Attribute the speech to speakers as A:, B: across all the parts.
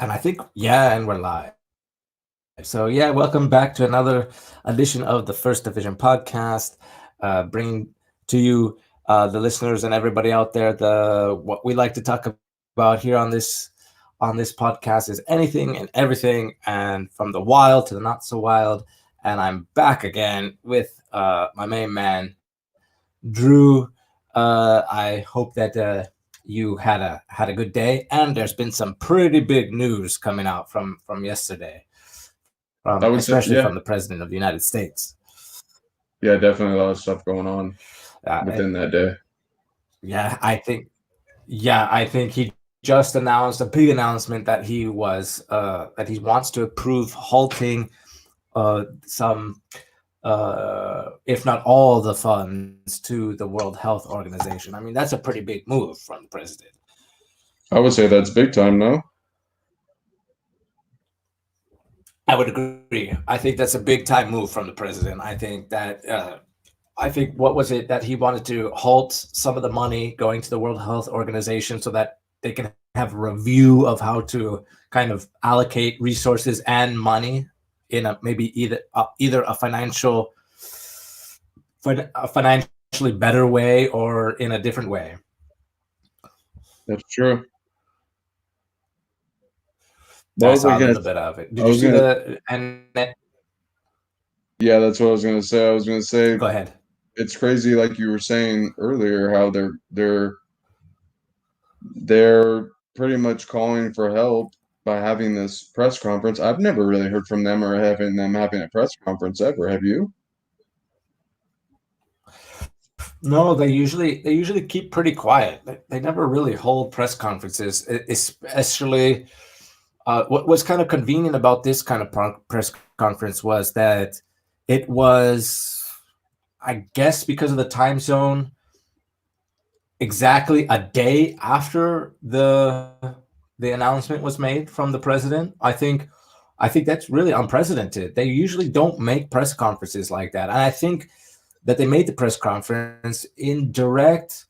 A: And I think, yeah, and we're live. So, yeah, welcome back to another edition of the First Division podcast, bringing to you, the listeners and everybody out there, the what we like to talk about here on this podcast is anything and everything, and from the wild to the not so wild. And I'm back again with my main man, Drew. I hope that you had a good day, and there's been some pretty big news coming out from yesterday,
B: I would say,
A: especially
B: yeah,
A: from the president of the United States.
B: yeah, definitely a lot of stuff going on
A: Uh,
B: within that day.
A: yeah, I think he just announced a big announcement that he wants to approve halting some, if not all, the funds to the World Health Organization. I mean, that's a pretty big move from the president.
B: I would say that's big time, no?
A: I would agree. I think that's a big time move from the president. I think what was it that he wanted to halt some of the money going to the World Health Organization so that they can have a review of how to kind of allocate resources and money in a maybe either a financially better way or in a different way.
B: That's true.
A: I
B: Well,
A: saw a
B: again,
A: little bit of it.
B: I
A: Did you
B: was
A: see
B: gonna,
A: the and
B: yeah, that's what I was gonna say. I was gonna say
A: Go ahead.
B: it's crazy, like you were saying earlier, how they're pretty much calling for help by having this press conference. I've never really heard from them or having a press conference ever. Have you?
A: No, they usually keep pretty quiet. They never really hold press conferences, especially. What was kind of convenient about this kind of press conference was that it was, I guess, because of the time zone, exactly a day after the announcement was made from the president. I think that's really unprecedented. They usually don't make press conferences like that, and I think that they made the press conference in direct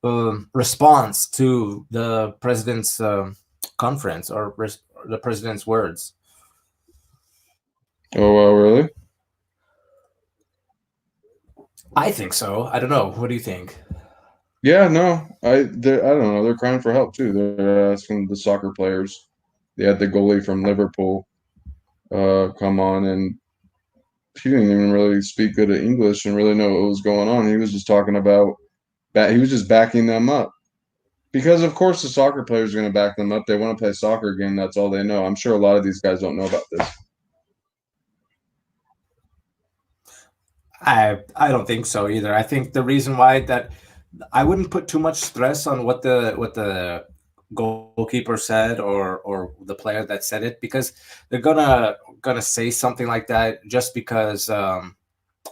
A: response to the president's conference or the president's words.
B: Oh, well, really?
A: I think so. I don't know. What do you think?
B: Yeah, no, I don't know. They're crying for help too. They're asking the soccer players. They had the goalie from Liverpool come on, and he didn't even really speak good English and really know what was going on. He was just talking about that. He was just backing them up because, of course, the soccer players are going to back them up. They want to play a soccer game. That's all they know. I'm sure a lot of these guys don't know about this.
A: I don't think so either. I think the reason why that I wouldn't put too much stress on what the goalkeeper said or the player that said it, because they're gonna say something like that just because,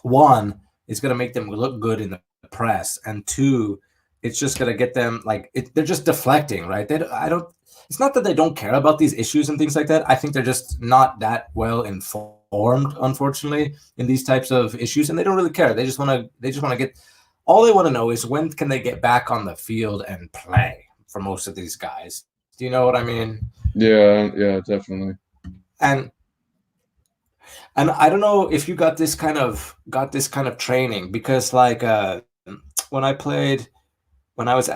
A: one, it's gonna make them look good in the press, and two, it's just gonna get them like they're just deflecting, right? I don't. It's not that they don't care about these issues and things like that. I think they're just not that well informed, unfortunately, in these types of issues, and they don't really care. They just want to get. All they want to know is when can they get back on the field and play for most of these guys. Do you know what I mean?
B: Yeah, yeah, definitely.
A: And and I don't know if you got this kind of training, because like when I played when I was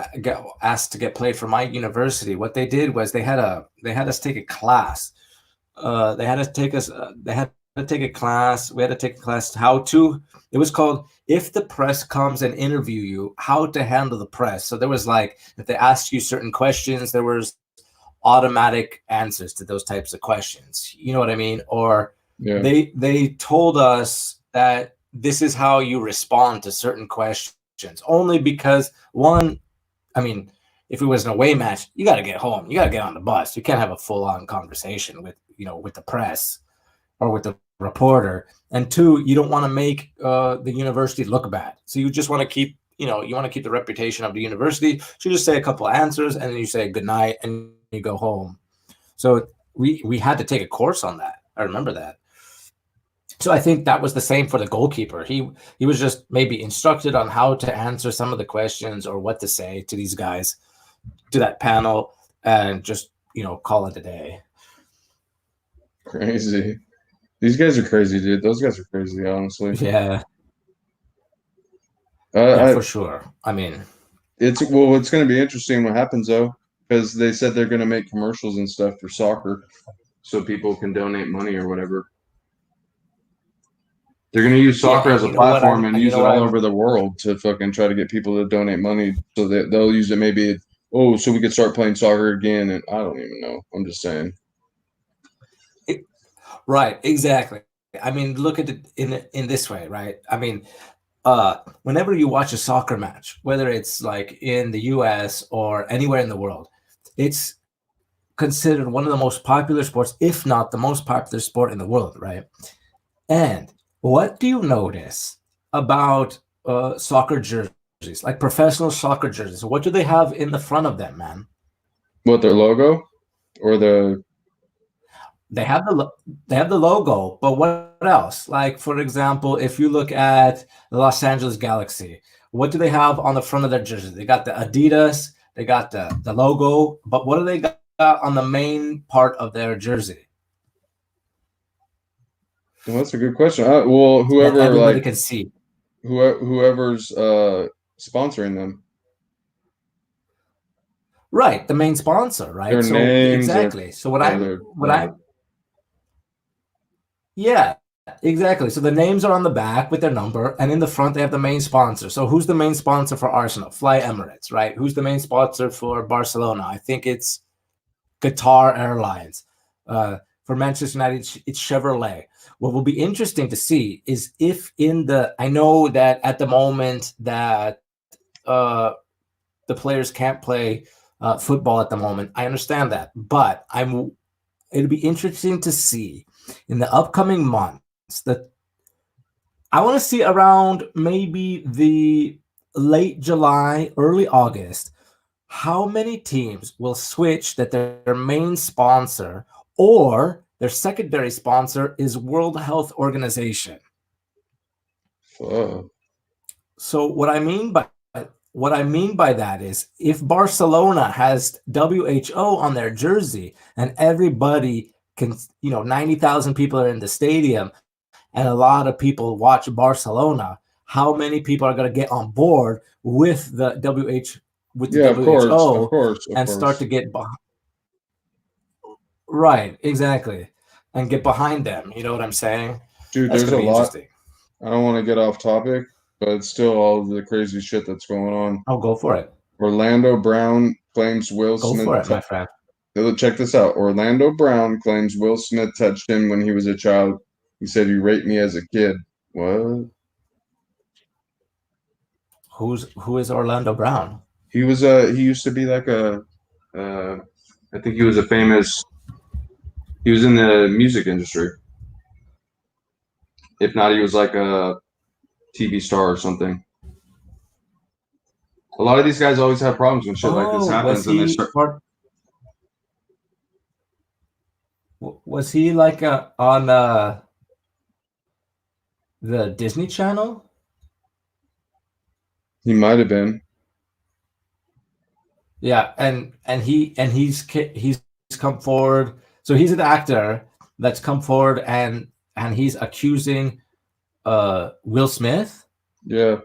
A: asked to get played for my university, what they did was they had us take a class. They had to take a class. We had to take a class how to. It was called "If the Press Comes and Interview You: How to Handle the Press." So there was like, if they asked you certain questions, there was automatic answers to those types of questions. You know what I mean? Or
B: Yeah,
A: they told us that this is how you respond to certain questions, only because, one, I mean, if it was an away match, you got to get home. You got to get on the bus. You can't have a full on conversation with the press or with the reporter. And two, you don't want to make the university look bad. So you just want to keep the reputation of the university. So you just say a couple of answers and then you say good night and you go home. So we had to take a course on that. I remember that. So I think that was the same for the goalkeeper. He was just maybe instructed on how to answer some of the questions or what to say to these guys, to that panel, and just call it a day.
B: Crazy. These guys are crazy, dude. Those guys are crazy, honestly.
A: Yeah,
B: I
A: for sure. I mean,
B: it's going to be interesting what happens though, because they said they're going to make commercials and stuff for soccer, so people can donate money or whatever. They're going to use
A: yeah,
B: soccer
A: and
B: as a
A: you know what
B: platform
A: I'm,
B: and
A: you
B: use
A: know
B: it
A: what
B: all
A: I'm,
B: over the world to fucking try to get people to donate money, so that they'll use it maybe. Oh, so we could start playing soccer again, and I don't even know. I'm just saying.
A: right, exactly. I mean, look at it in this way, right? I mean, whenever you watch a soccer match, whether it's like in the US or anywhere in the world, it's considered one of the most popular sports, if not the most popular sport in the world, right? And what do you notice about soccer jerseys, like professional soccer jerseys? What do they have in the front of them, man?
B: What, their logo or the?
A: They have the logo, but what else? Like for example, if you look at the Los Angeles Galaxy, what do they have on the front of their jersey? They got the Adidas, they got the logo, but what do they got on the main part of their jersey
B: Well, that's a good question. Well,
A: that
B: whoever
A: everybody
B: like
A: can see?
B: whoever's sponsoring them,
A: Right, the main sponsor,
B: their
A: right? So
B: names or
A: exactly. So what
B: or
A: I
B: their
A: what I yeah, exactly. So the names are on the back with their number, and in the front they have the main sponsor. So who's the main sponsor for Arsenal? Fly Emirates, right? Who's the main sponsor for Barcelona? I think it's Qatar Airlines. For Manchester United, it's Chevrolet. What will be interesting to see is if I know that at the moment that the players can't play football at the moment. I understand that, but it'll be interesting to see in the upcoming months that I want to see around maybe the late July, early August, how many teams will switch that their main sponsor or their secondary sponsor is World Health Organization.
B: uh,
A: So what I mean by that is if Barcelona has WHO on their jersey and everybody can, 90,000 people are in the stadium and a lot of people watch Barcelona, how many people are going to get on board with the
B: yeah, of course, of
A: WHO
B: course, of
A: and start
B: course.
A: to get right, exactly, and get behind them. You know what I'm saying?
B: Dude,
A: That's
B: there's
A: going
B: a
A: to be
B: lot.
A: interesting.
B: I don't want to get off topic, but it's still all the crazy shit that's going on.
A: Oh, go for it.
B: Orlando Brown claims Will
A: Go
B: Smith.
A: for it, my friend.
B: Check this out. Orlando Brown claims Will Smith touched him when he was a child. He said he raped me as a kid. What?
A: Who is Orlando Brown?
B: He was he used to be like uh I think he was a famous he was in the music industry. If not, he was like a TV star or something. A lot of these guys always have problems when shit like this
A: Oh,
B: happens and they start.
A: was he like on the Disney Channel?
B: He might have been.
A: Yeah, and he's come forward. So he's an actor that's come forward and he's accusing Will Smith.
B: Yeah.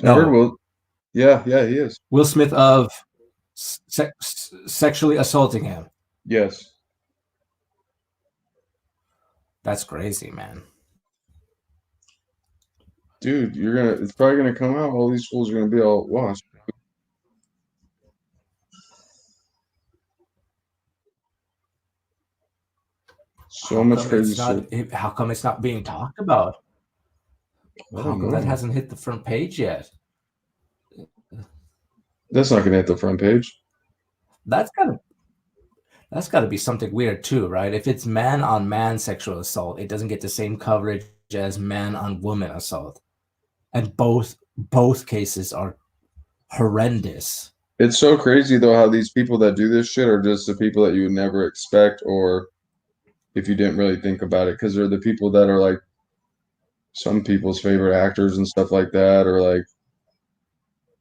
B: I heard
A: No,
B: Will. Yeah, yeah, he is.
A: Will Smith of sexually assaulting him.
B: Yes.
A: That's crazy, man.
B: Dude, it's probably gonna come out. All these fools are gonna be all washed. So
A: How
B: much
A: come
B: crazy
A: it's
B: shit.
A: not? How come it's not being talked about?
B: I
A: How
B: don't
A: come that
B: know.
A: hasn't hit the front page yet?
B: That's not gonna hit the front page.
A: That's gotta that's got to be something weird too, right? If it's man on man sexual assault, it doesn't get the same coverage as man on woman assault, and both cases are horrendous.
B: It's so crazy though how these people that do this shit are just the people that you would never expect, or if you didn't really think about it, because they're the people that are like some people's favorite actors and stuff like that, or like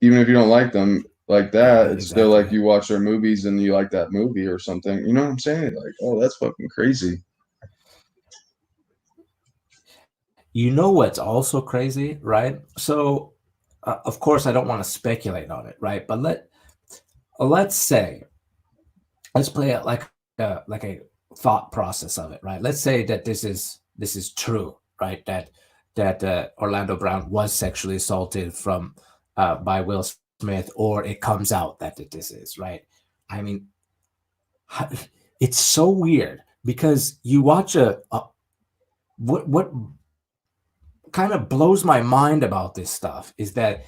B: even if you don't like them, like
A: Yeah,
B: that. It's still like
A: exactly.
B: you watch their movies and you like that movie or something. You know what I'm saying? Like, oh, that's fucking crazy.
A: You know what's also crazy, right? So, of course, I don't want to speculate on it, right? But let's say, let's play it like a thought process of it, right? Let's say that this is true, right? That Orlando Brown was sexually assaulted from by Will Smith, or it comes out that this is right. I mean, it's so weird because you watch a what kind of blows my mind about this stuff is that,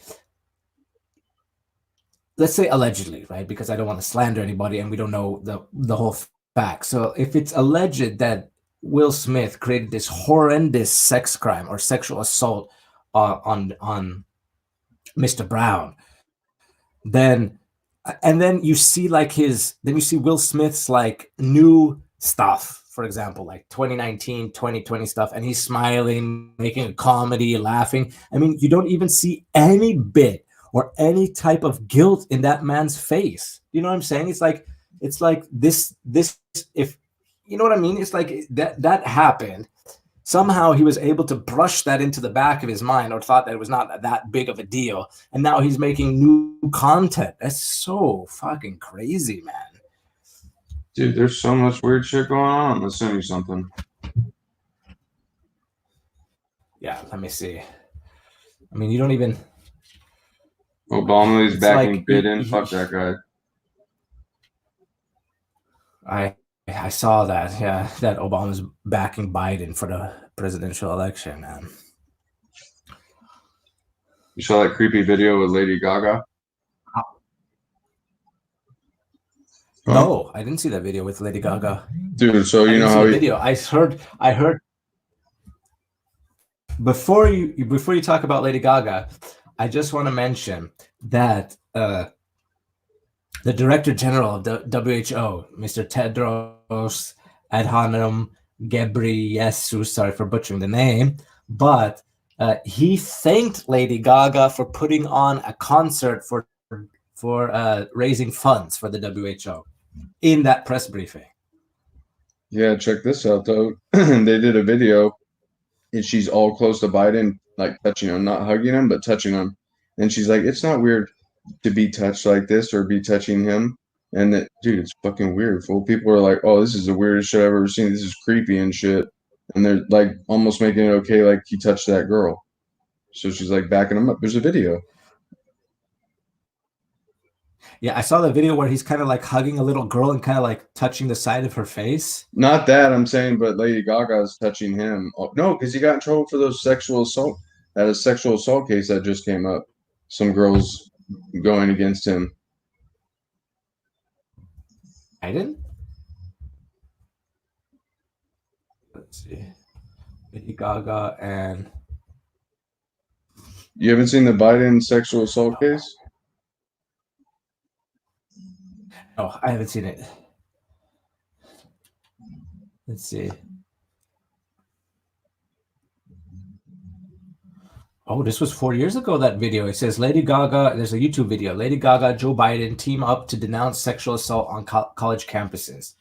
A: let's say allegedly, right? Because I don't want to slander anybody and we don't know the whole fact. So if it's alleged that Will Smith created this horrendous sex crime or sexual assault on Mr. Brown, then and then you see Will Smith's like new stuff, for example, like 2019 2020 stuff, and he's smiling, making a comedy, laughing. I mean, you don't even see any bit or any type of guilt in that man's face. You know what I'm saying? It's like this if you know what I mean. It's like that happened. Somehow he was able to brush that into the back of his mind, or thought that it was not that big of a deal, and now he's making new content. That's so fucking crazy, man.
B: Dude, there's so much weird shit going on. Let's send you something.
A: Yeah, let me see. I mean, you don't even.
B: Obama is
A: It's
B: backing
A: like
B: Biden. Fuck that guy.
A: I saw that. Yeah, that Obama's backing Biden for the presidential election.
B: You saw that creepy video with Lady Gaga? Huh?
A: No, I didn't see that video with Lady Gaga.
B: Dude, so
A: I
B: you know
A: didn't see
B: how
A: the
B: he,
A: video. I heard before you talk about Lady Gaga, I just want to mention that the Director General of the WHO, Mr. Tedros Adhanom Ghebreyesus, sorry for butchering the name, but he thanked Lady Gaga for putting on a concert for raising funds for the WHO in that press briefing.
B: yeah, check this out though. They did a video and she's all close to Biden, like touching him, not hugging him, but touching him. And she's like, it's not weird to be touched like this or be touching him. And that, dude, it's fucking weird. Fool. People are like, oh, this is the weirdest shit I've ever seen. This is creepy and shit. And they're like almost making it okay, like he touched that girl. So she's like backing him up. There's a video.
A: Yeah, I saw the video where he's kind of like hugging a little girl and kind of like touching the side of her face.
B: Not that I'm saying, but Lady Gaga is touching him. Oh, no, because he got in trouble for those sexual assault. That a sexual assault case that just came up. Some girls going against him.
A: Biden? Let's see. Lady Gaga and
B: You haven't seen the Biden sexual assault case?
A: oh, I haven't seen it. Let's see. Oh, this was 4 years ago, that video. It says Lady Gaga, there's a YouTube video. Lady Gaga, Joe Biden team up to denounce sexual assault on college campuses.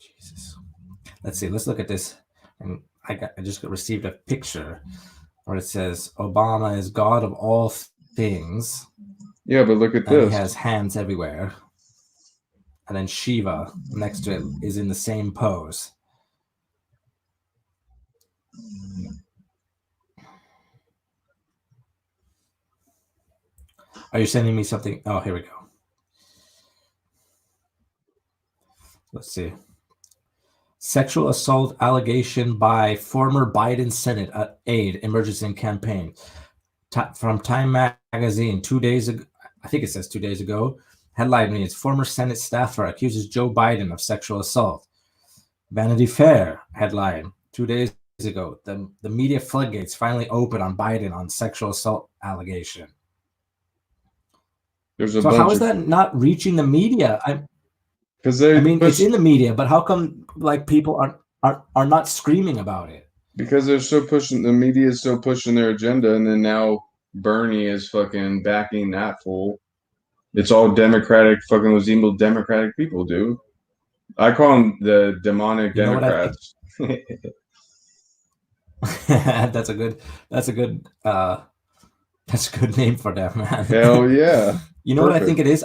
A: Jesus. Let's see. Let's look at this. And I just received a picture where it says Obama is God of all things.
B: Yeah, but look at
A: And
B: this.
A: he has hands everywhere. And then Shiva next to it is in the same pose. Are you sending me something? Oh, here we go. Let's see. Sexual assault allegation by former Biden Senate aide emerges in campaign. From Time Magazine 2 days ago, I think it says 2 days ago. Headline reads, former Senate staffer accuses Joe Biden of sexual assault. Vanity Fair headline 2 days ago. The media floodgates finally open on Biden on sexual assault allegation.
B: There's a
A: So
B: bunch
A: how is
B: of,
A: that not reaching the media?
B: because
A: I mean, it's in the media, but how come like people are not screaming about it?
B: because they're still pushing, the media is still pushing their agenda, and then now Bernie is fucking backing that fool. It's all Democratic, fucking those evil Democratic people, dude. I call them the demonic
A: You know what I think?
B: Democrats.
A: That's a good. That's a good. That's a good name for them, man.
B: Hell yeah.
A: You know what I think
B: Perfect.
A: it is?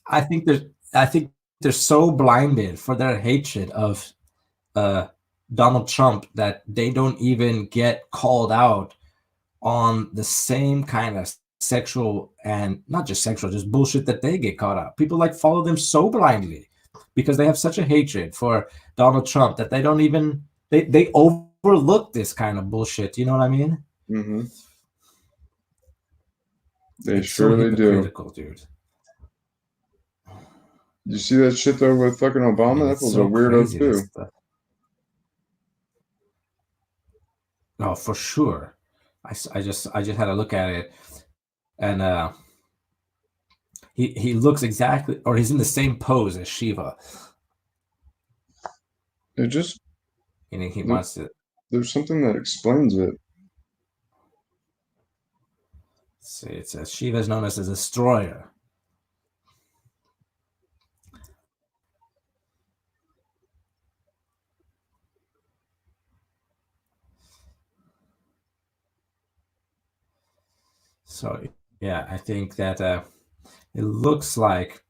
A: I think there's. I think they're so blinded for their hatred of Donald Trump that they don't even get called out on the same kind of sexual and not just sexual, just bullshit that they get caught up. People like follow them so blindly because they have such a hatred for Donald Trump that they don't even they overlook this kind of bullshit. You know what I mean?
B: Mm-hmm. They
A: It's so
B: surely do.
A: hypocritical, dude.
B: You see that shit though with fucking
A: I
B: Obama?
A: mean,
B: That
A: it's
B: was a
A: so
B: weirdo
A: crazy.
B: too.
A: Oh, for sure. I just had a look at it, and he looks exactly, or he's in the same pose as Shiva.
B: It just
A: And he wants to
B: there's something that explains it.
A: see. It says Shiva is known as a destroyer. So yeah, I think that it looks like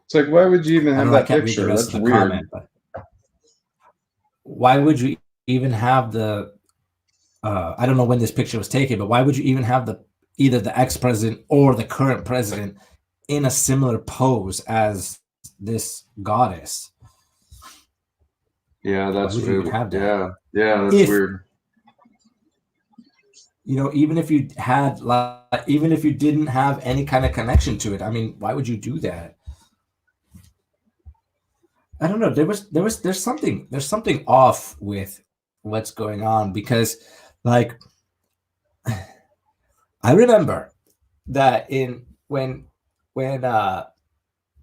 B: It's like, why would you even
A: I
B: have
A: don't know. I
B: that
A: can't read the
B: picture?
A: rest of
B: That's
A: the
B: weird.
A: comment, but why would you even have the? I don't know when this picture was taken, but why would you even have either the ex-president or the current president in a similar pose as this goddess?
B: Yeah, that's
A: Why would you even have that?
B: yeah, that's
A: If
B: weird.
A: you know, even if you had like, even if you didn't have any kind of connection to it, I mean, why would you do that? I don't know. There's something off with what's going on because, like, I remember that when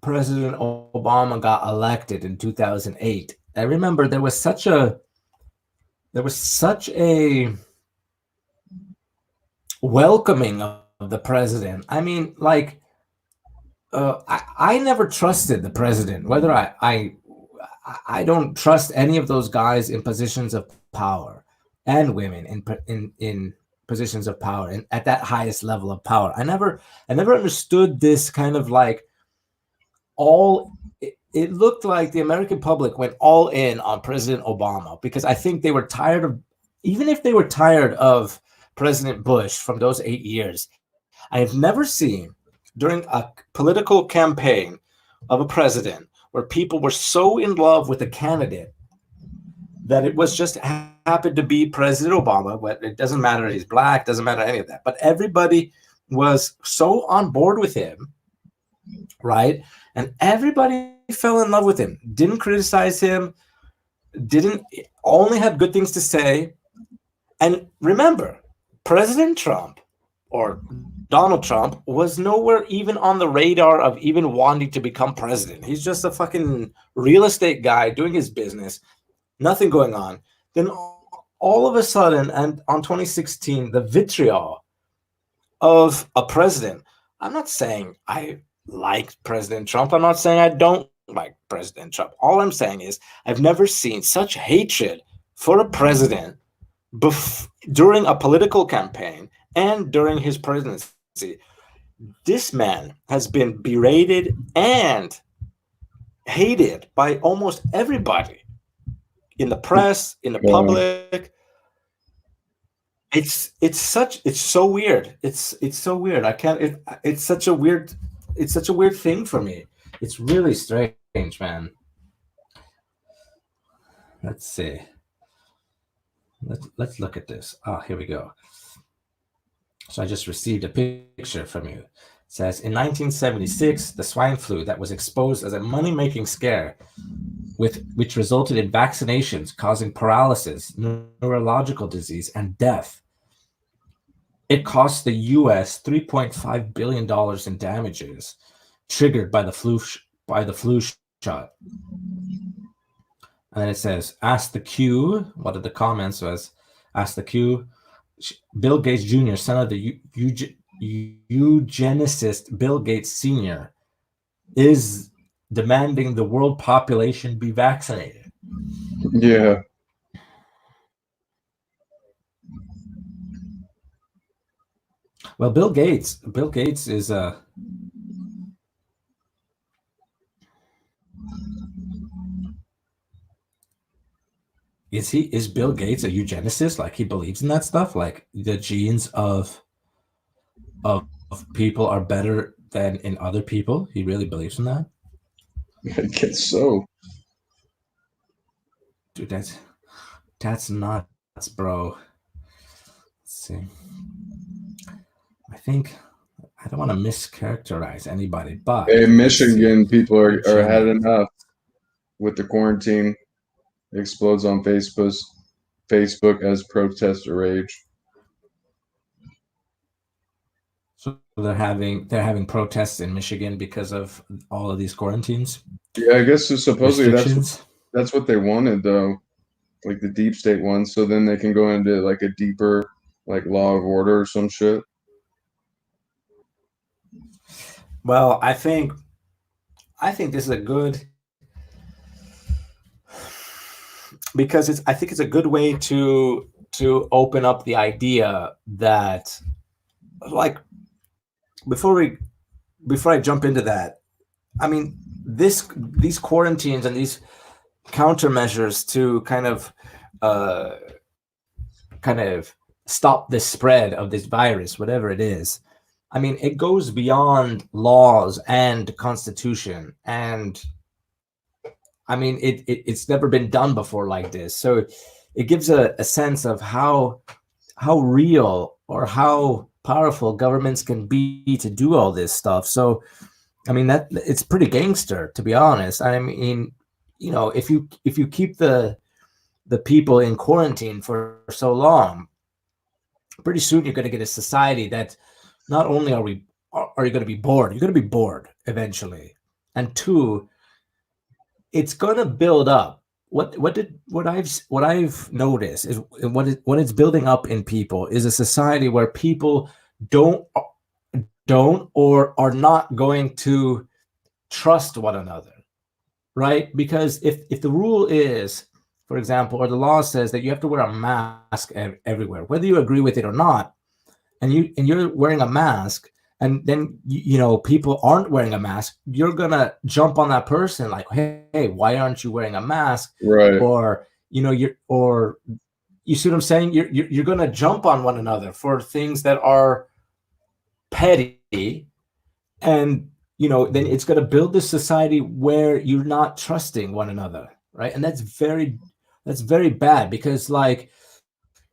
A: President Obama got elected in 2008, I remember there was such a welcoming of the president. I mean, like, I never trusted the president. Whether I don't trust any of those guys in positions of power and women in positions of power and at that highest level of power. I never understood this kind of like it looked like the American public went all in on President Obama because I think they were tired of, even if they were tired of President Bush from those 8 years, I have never seen during a political campaign of a president where people were so in love with a candidate that it was just happened to be President Obama. But it doesn't matter, he's black, doesn't matter any of that. But everybody was so on board with him, right? And everybody fell in love with him, didn't criticize him, didn't only had good things to say. And remember, President Trump or Donald Trump was nowhere even on the radar of even wanting to become president. He's just a fucking real estate guy doing his business, nothing going on. Then all of a sudden, and on 2016, the vitriol of a president. I'm not saying I like President Trump. I'm not saying I don't like President Trump. All I'm saying is I've never seen such hatred for a president during a political campaign and during his presidency. This man has been berated and hated by almost everybody in the press, in the public. It's so weird. It's so weird. I can't. It's such a weird thing for me. It's really strange, man. Let's see. Let's look at this. Oh, here we go. So I just received a picture from you. It says in 1976, the swine flu that was exposed as a money-making scare, which resulted in vaccinations causing paralysis, neurological disease, and death. It cost the U.S. $3.5 billion in damages, triggered by the flu shot. And then it says, "Ask the Q." One of the comments was, "Ask the Q." Bill Gates Jr., son of the eugenicist Bill Gates Sr., is demanding the world population be vaccinated.
B: Yeah.
A: Well, Bill Gates is is Bill Gates a eugenicist? Like, he believes in that stuff? Like, the genes of people are better than in other people? He really believes in that?
B: I guess so.
A: Dude, that's nuts, bro. Let's see. I think I don't want to mischaracterize anybody, but
B: In Michigan, people are had enough with the quarantine. Explodes on Facebook as protests rage.
A: So they're having protests in Michigan because of all of these quarantines.
B: Yeah, I guess so supposedly that's what they wanted, though, like the deep state ones. So then they can go into like a deeper, like law of order or some shit.
A: Well, I think this is a good, because I think it's a good way to open up the idea that, like, before I jump into that, I mean, these quarantines and these countermeasures to kind of stop the spread of this virus, whatever it is. I mean, it goes beyond laws and constitution, and I mean, it's never been done before like this. So it gives a sense of how real or how powerful governments can be to do all this stuff. So, I mean, that it's pretty gangster, to be honest. I mean, you know, if you keep the people in quarantine for so long, pretty soon you're going to get a society that not only are you going to be bored, you're going to be bored eventually, and two, it's going to build up. What I've noticed is what it's building up in people is a society where people don't or are not going to trust one another, right? Because if the rule is, for example, or the law says that you have to wear a mask everywhere, whether you agree with it or not, and you're wearing a mask, and then you know people aren't wearing a mask, you're gonna jump on that person like, hey, why aren't you wearing a mask?
B: Right.
A: Or you see what I'm saying? You're gonna jump on one another for things that are petty, and you know, then it's going to build this society where you're not trusting one another, right? And that's very bad, because like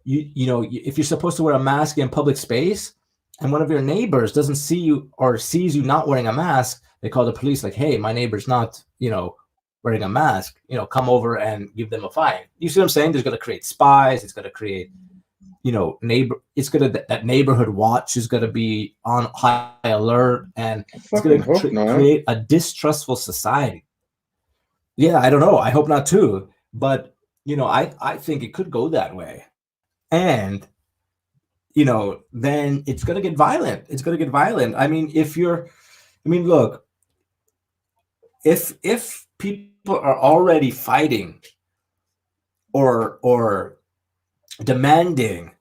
A: you know, if you're supposed to wear a mask in public space and one of your neighbors doesn't see you or sees you not wearing a mask, they call the police like, hey, my neighbor's not, you know, wearing a mask, you know, come over and give them a fine. You see what I'm saying? There's going to create spies. It's going to create, you know, that neighborhood watch is going to be on high alert, and it's going to create a distrustful society. Yeah, I don't know. I hope not too, but you know, I think it could go that way, and you know, then it's going to get violent. It's going to get violent. I mean, look, if people are already fighting or demanding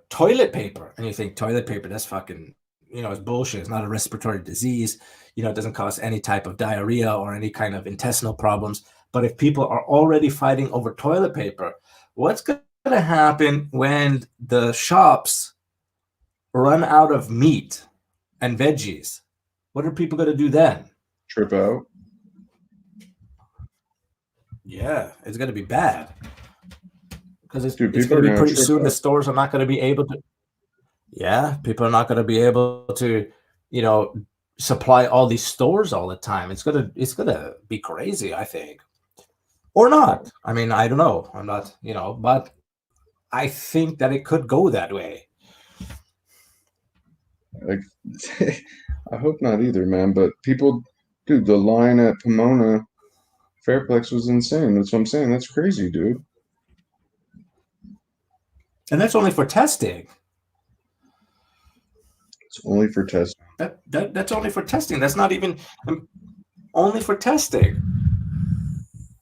A: toilet paper, and you think toilet paper, that's fucking, you know, it's bullshit. It's not a respiratory disease. You know, it doesn't cause any type of diarrhea or any kind of intestinal problems. But if people are already fighting over toilet paper, what's going to happen when the shops run out of meat and veggies? What are people going to do then?
B: Trip out.
A: Yeah, it's going to be bad. Because it's going to be pretty soon the stores are not going to be able to. Yeah, people are not going to be able to, you know, supply all these stores all the time. It's gonna be crazy, I think, or not. I mean, I don't know. I'm not, you know, but I think that it could go that way.
B: Like, I hope not either, man. But people, dude, the line at Pomona Fairplex was insane. That's what I'm saying. That's crazy, dude.
A: And that's only for testing.
B: It's only for testing.
A: That's only for testing. That's not even only for testing.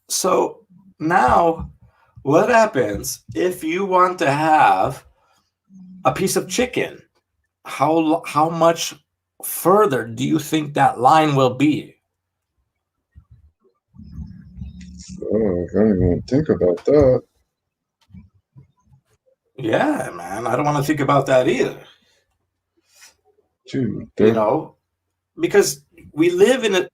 A: So now, what happens if you want to have a piece of chicken? How much further do you think that line will be?
B: Oh, I don't even think about that.
A: Yeah, man, I don't want to think about that either.
B: Dude,
A: You know, because we live in a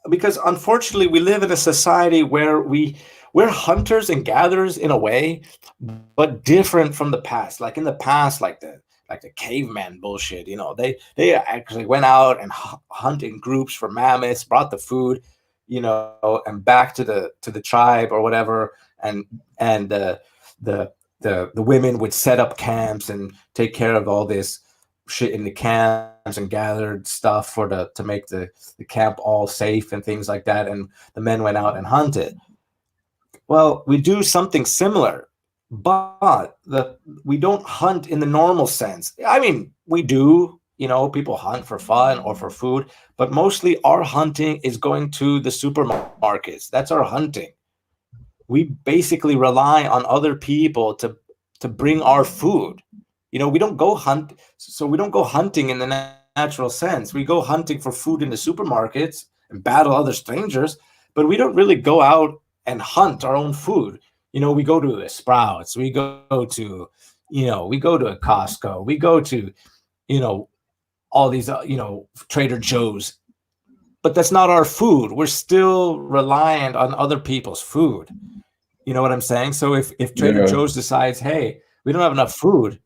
A: because unfortunately we live in a society where we're hunters and gatherers in a way, but different from the past. Like in the past, like the caveman bullshit, they actually went out and hunt in groups for mammoths, brought the food, and back to the tribe or whatever, and the the women would set up camps and take care of all this shit in the camps and gathered stuff to make the camp all safe and things like that, and the men went out and hunted. Well, we do something similar, but we don't hunt in the normal sense. I mean, we do, people hunt for fun or for food, but mostly our hunting is going to the supermarkets. That's our hunting. We basically rely on other people to bring our food. We don't go hunt, so we don't go hunting in the natural sense. We go hunting for food in the supermarkets and battle other strangers, but we don't really go out and hunt our own food. We go to a Sprouts, we go to, we go to a Costco, we go to, all these, Trader Joe's, but that's not our food. We're still reliant on other people's food. You know what I'm saying? So if Trader Joe's decides, hey, we don't have enough food,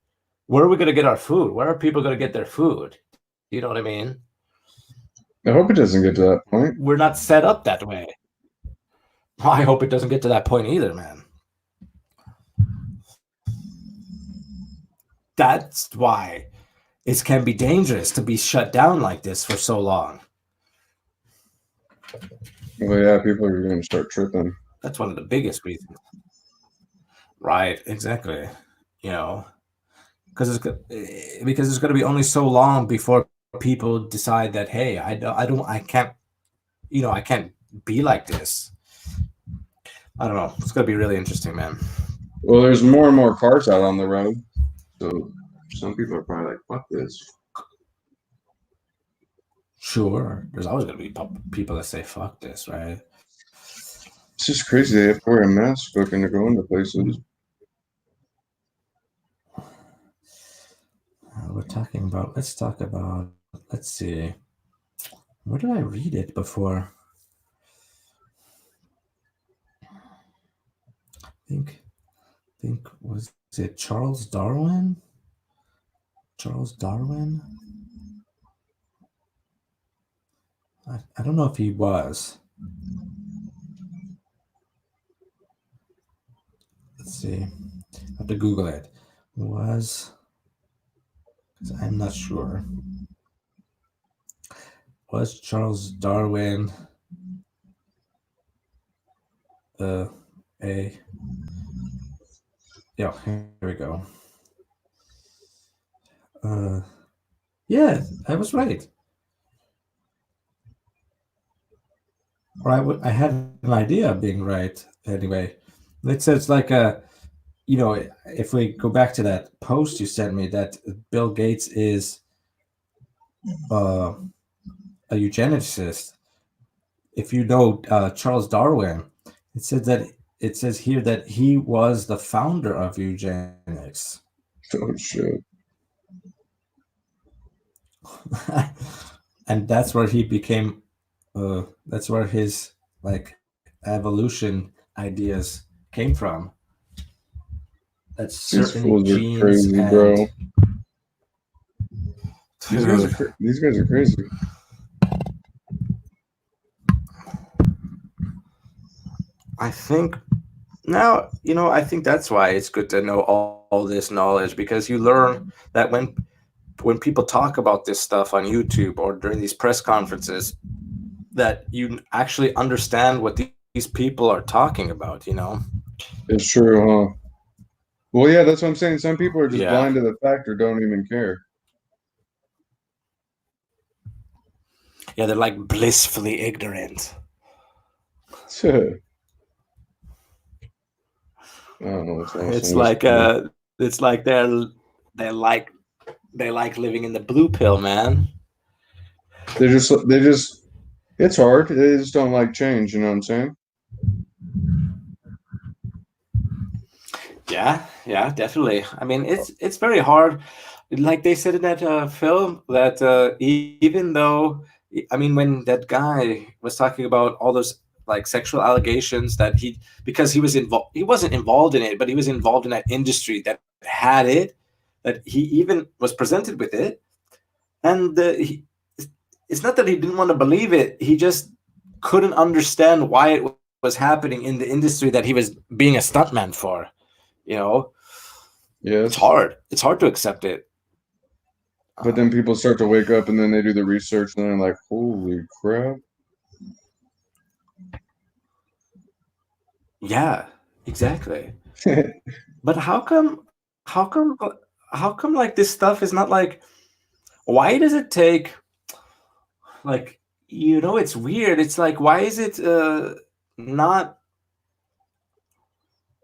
A: where are we going to get our food? Where are people going to get their food? You know what I mean?
B: I hope it doesn't get to that point.
A: We're not set up that way. I hope it doesn't get to that point either, man. That's why it can be dangerous to be shut down like this for so long.
B: Well, yeah, people are going to start tripping.
A: That's one of the biggest reasons. Right, exactly. Because it's going to be only so long before people decide that, hey, I can't be like this. I don't know. It's going to be really interesting, man.
B: Well, there's more and more cars out on the road, so some people are probably like, fuck this.
A: Sure. There's always going to be people that say, fuck this, right?
B: It's just crazy. They have to wear a mask looking to go into places.
A: Let's talk about, let's see. Where did I read it before? I think was it Charles Darwin? Charles Darwin? I don't know if he was. Let's see. I have to Google it. Was, because I'm not sure. Was Charles Darwin yeah, here we go. Yeah, I was right. Or I had an idea of being right anyway. It says like if we go back to that post you sent me, that Bill Gates is a eugenicist. If you know Charles Darwin, it says here that he was the founder of eugenics.
B: Oh shit.
A: And that's where he became that's where his evolution ideas came from. That's certain genes.
B: Crazy, bro. These guys are crazy.
A: I think now, I think that's why it's good to know all this knowledge, because you learn that when people talk about this stuff on YouTube or during these press conferences, that you actually understand what these people are talking about,
B: It's true, huh? Well, yeah, that's what I'm saying. Some people are just
A: Yeah.
B: blind to the fact or don't even care.
A: Yeah, they're like blissfully ignorant.
B: I don't know what's wrong with
A: It's
B: some of those
A: like
B: people.
A: it's like they're like they like living in the blue pill, man.
B: They just it's hard. They just don't like change, you know what I'm saying?
A: Yeah, yeah, definitely. I mean, it's very hard. Like they said in that film, that even though, I mean, when that guy was talking about all those like sexual allegations that because he was involved, he wasn't involved in it, but he was involved in that industry that had it, that he even was presented with it, and it's not that he didn't want to believe it, he just couldn't understand why it was happening in the industry that he was being a stuntman for. You know, it's
B: Yes.
A: hard. It's hard to accept it.
B: But then
A: Um,
B: people start to wake up and then they do the research and they're like, holy crap.
A: yeah, exactly. But how come, how come like this stuff is not like, why does it take like, it's weird. It's like, why is it not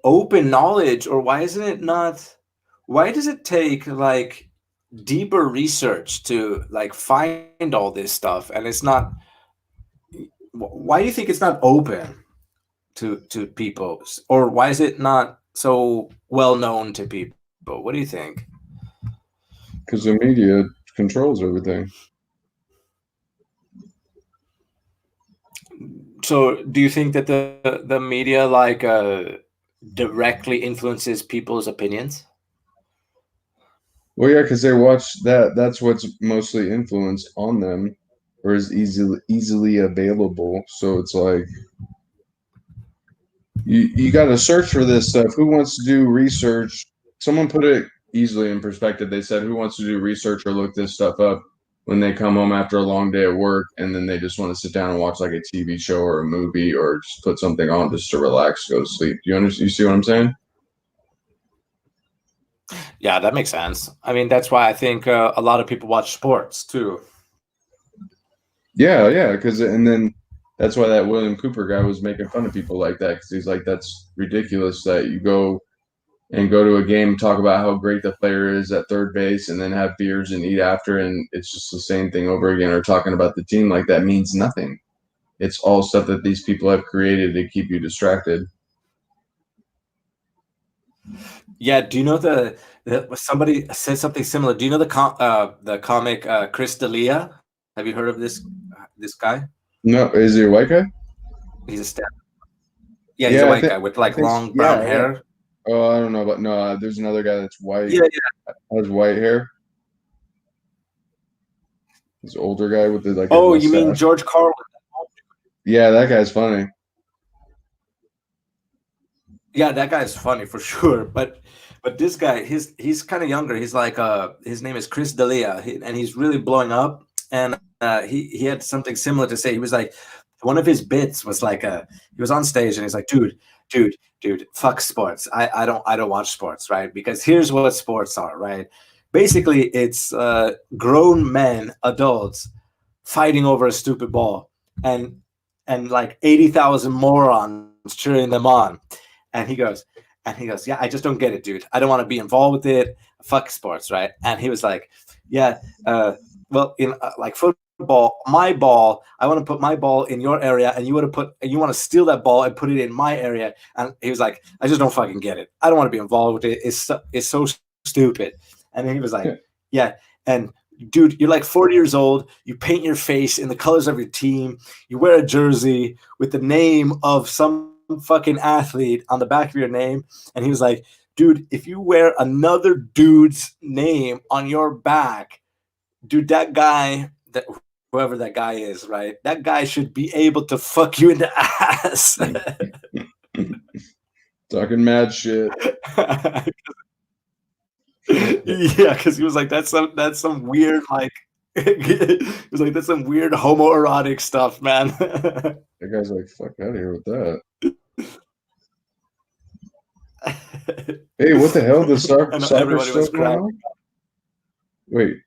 A: open knowledge, or why isn't it not, why does it take like deeper research to like find all this stuff, and it's not, why do you think it's not open to people, or why is it not so well known to people? What do you think?
B: Because the media controls everything.
A: So do you think that the media like directly influences people's opinions?
B: Well, yeah, because they watch that. That's what's mostly influenced on them, or is easily available. So it's like you got to search for this stuff. Who wants to do research? Someone put it easily in perspective. They said, "Who wants to do research or look this stuff up when they come home after a long day at work, and then they just want to sit down and watch like a TV show or a movie or just put something on just to relax, go to sleep." Do you understand? You see what I'm saying?
A: Yeah, that makes sense. I mean, that's why I think a lot of people watch sports too.
B: Yeah, yeah. Because and then that's why that William Cooper guy was making fun of people like that because he's like, "That's ridiculous that you go to a game, talk about how great the player is at third base, and then have beers and eat after, and it's just the same thing over again, or talking about the team like that means nothing. It's all stuff that these people have created to keep you distracted."
A: Yeah, do you know somebody said something similar? Do you know the comic Chris D'Elia? Have you heard of this guy?
B: No, is he a white guy?
A: He's a stand. Yeah, he's a
B: Yeah,
A: white guy with
B: I
A: like
B: think,
A: long brown
B: yeah, yeah.
A: hair.
B: Oh, I don't know, but no, there's another guy that's white,
A: Yeah,
B: has white hair. This older guy with the like a
A: oh, you mean
B: mustache.
A: George Carlin?
B: Yeah, that guy's funny.
A: Yeah, that guy's funny for sure. But this guy, he's kind of younger. He's like his name is Chris D'Elia, and he's really blowing up. And he had something similar to say. He was like, one of his bits was like he was on stage and he's like, dude, fuck sports. I don't watch sports, right? Because here's what sports are, right? Basically, it's grown men, adults, fighting over a stupid ball, and like 80,000 morons cheering them on. And he goes, yeah, I just don't get it, dude. I don't want to be involved with it. Fuck sports, right? And he was like, yeah, well, in like football, my ball, I want to put my ball in your area, and you want to steal that ball and put it in my area. And he was like, I just don't fucking get it. I don't want to be involved with it. It's so stupid. And then he was like, yeah, and dude, you're like 40 years old. You paint your face in the colors of your team. You wear a jersey with the name of some fucking athlete on the back of your name. And he was like, dude, if you wear another dude's name on your back, dude, that guy, that whoever that guy is, right? That guy should be able to fuck you in the ass.
B: Talking mad shit.
A: Yeah, because he was like, that's some weird like he was like, that's some weird homoerotic stuff, man.
B: That guy's like, fuck out of here with that. Hey, what the hell? The
A: I know
B: soccer
A: everybody
B: still
A: was
B: going
A: cracking.
B: on? Wait,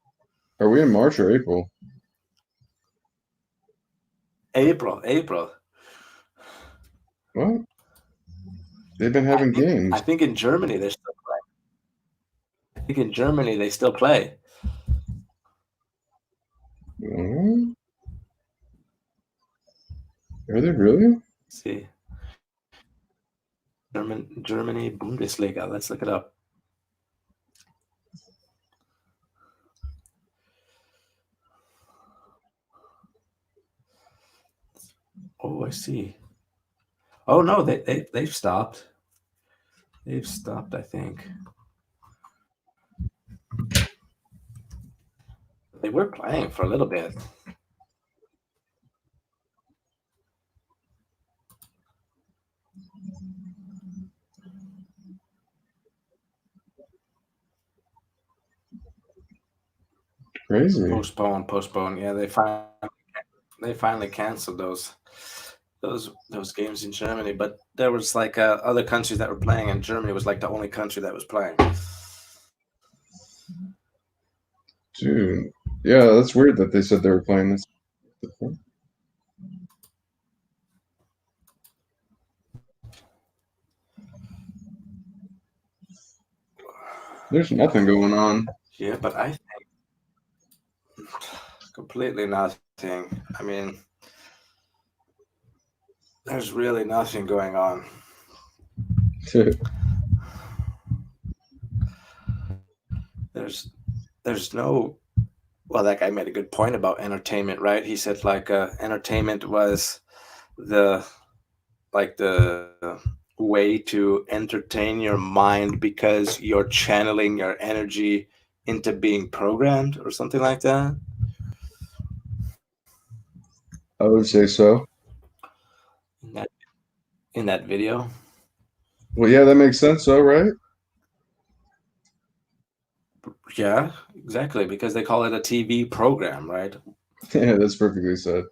B: are we in March or April?
A: April.
B: What? They've been
A: I
B: having
A: think
B: games.
A: in Germany they're still playing. I think in Germany they still play.
B: What? Are they really?
A: Let's see. Germany Bundesliga. Let's look it up. Oh, I see. Oh no, they've stopped. They've stopped, I think. They were playing for a little bit.
B: Crazy.
A: Postpone. Yeah, they finally canceled those games in Germany. But there was like other countries that were playing, and Germany was like the only country that was playing.
B: Dude. Yeah, that's weird that they said they were playing this. There's nothing going on.
A: Yeah, but I think completely nothing. I mean, there's really nothing going on. There's no. Well, that guy made a good point about entertainment, right? He said like entertainment was the the way to entertain your mind because you're channeling your energy into being programmed or something like that.
B: I would say so.
A: In that in that video.
B: Well, yeah, that makes sense, though, right?
A: Yeah, exactly, because they call it a TV program, right?
B: Yeah, that's perfectly said.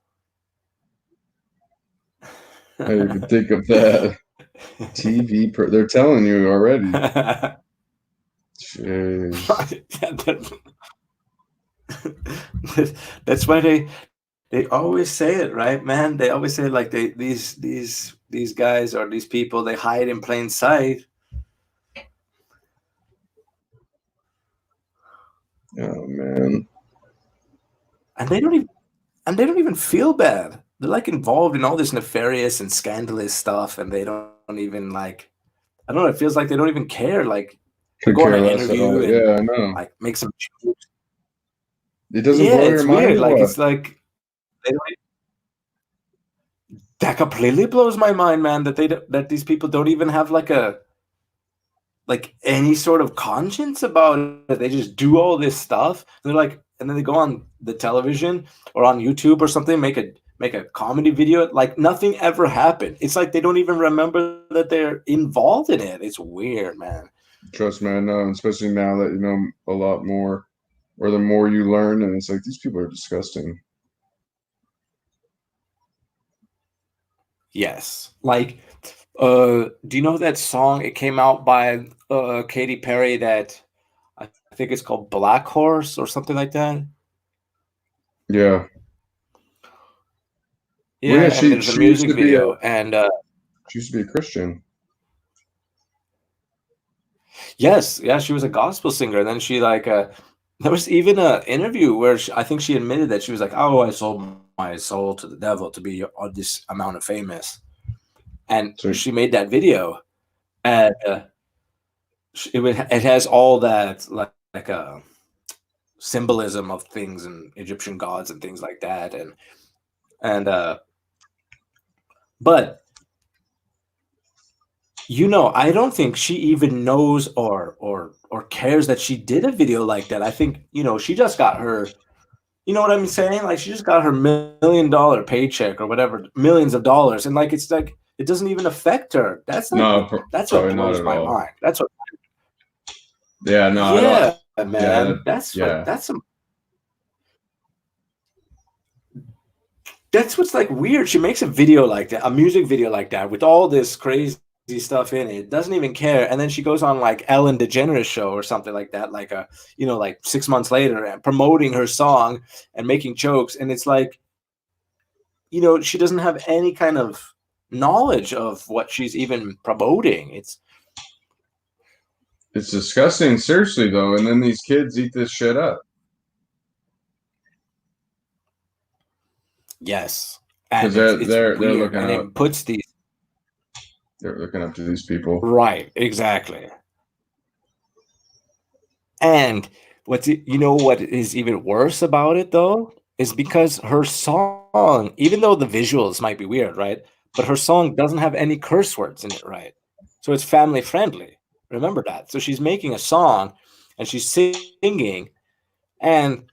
B: I didn't even think of that. TV, they're telling you already. Jeez.
A: That's why they always say it, right, man? They always say like these guys or these people, they hide in plain sight.
B: Oh man.
A: And they don't even feel bad. They're like involved in all this nefarious and scandalous stuff, and they don't even like. I don't know. It feels like they don't even care. Like they
B: Could
A: go on
B: care
A: an
B: less at all.
A: interview and
B: Yeah, I know.
A: like make some.
B: It doesn't
A: Yeah,
B: blow your
A: it's
B: mind
A: weird.
B: or
A: Like
B: what?
A: it's like they don't, that completely blows my mind, man. That these people don't even have like any sort of conscience about it. They just do all this stuff. And they're like, and then they go on the television or on YouTube or something, make a comedy video. Like nothing ever happened. It's like they don't even remember that they're involved in it. It's weird, man.
B: Trust me, I know. Especially now that you know a lot more, or the more you learn, and it's like these people are disgusting.
A: Yes. Like, do you know that song? It came out by Katy Perry that I think it's called Black Horse or something like that.
B: Yeah. Well,
A: Yeah,
B: yeah.
A: and
B: She
A: there's a
B: she used
A: music
B: to be a
A: video, and
B: she used to be a Christian.
A: yes, yeah, she was a gospel singer. And then she like there was even a interview where I think she admitted that she was like, "Oh, I sold my soul to the devil to be on this amount of famous," and
B: So
A: she made that video, and it has all that like symbolism of things and Egyptian gods and things like that, and but I don't think she even knows or cares that she did a video like that. I think she just got her. You know what I'm saying? Like she just got her $1 million paycheck or whatever, millions of dollars, and like it's like it doesn't even affect her.
B: no,
A: That's what
B: probably not
A: blows
B: at
A: my
B: all.
A: mind. That's what.
B: Yeah, no, I don't.
A: Yeah,
B: Yeah,
A: man.
B: yeah.
A: That's what's like weird. She makes a video like that, a music video like that, with all this crazy stuff in it, doesn't even care, and then she goes on like Ellen DeGeneres show or something like that, like like 6 months later, and promoting her song and making jokes, and it's like, she doesn't have any kind of knowledge of what she's even promoting. It's
B: disgusting, seriously though. And then these kids eat this shit up.
A: yes,
B: Because
A: and it's
B: they're
A: weird,
B: looking
A: and
B: up.
A: it puts these
B: They're looking up to these people.
A: right, exactly. And what is even worse about it though is because her song, even though the visuals might be weird, right? But her song doesn't have any curse words in it, right? So it's family friendly. Remember that. So she's making a song and she's singing, and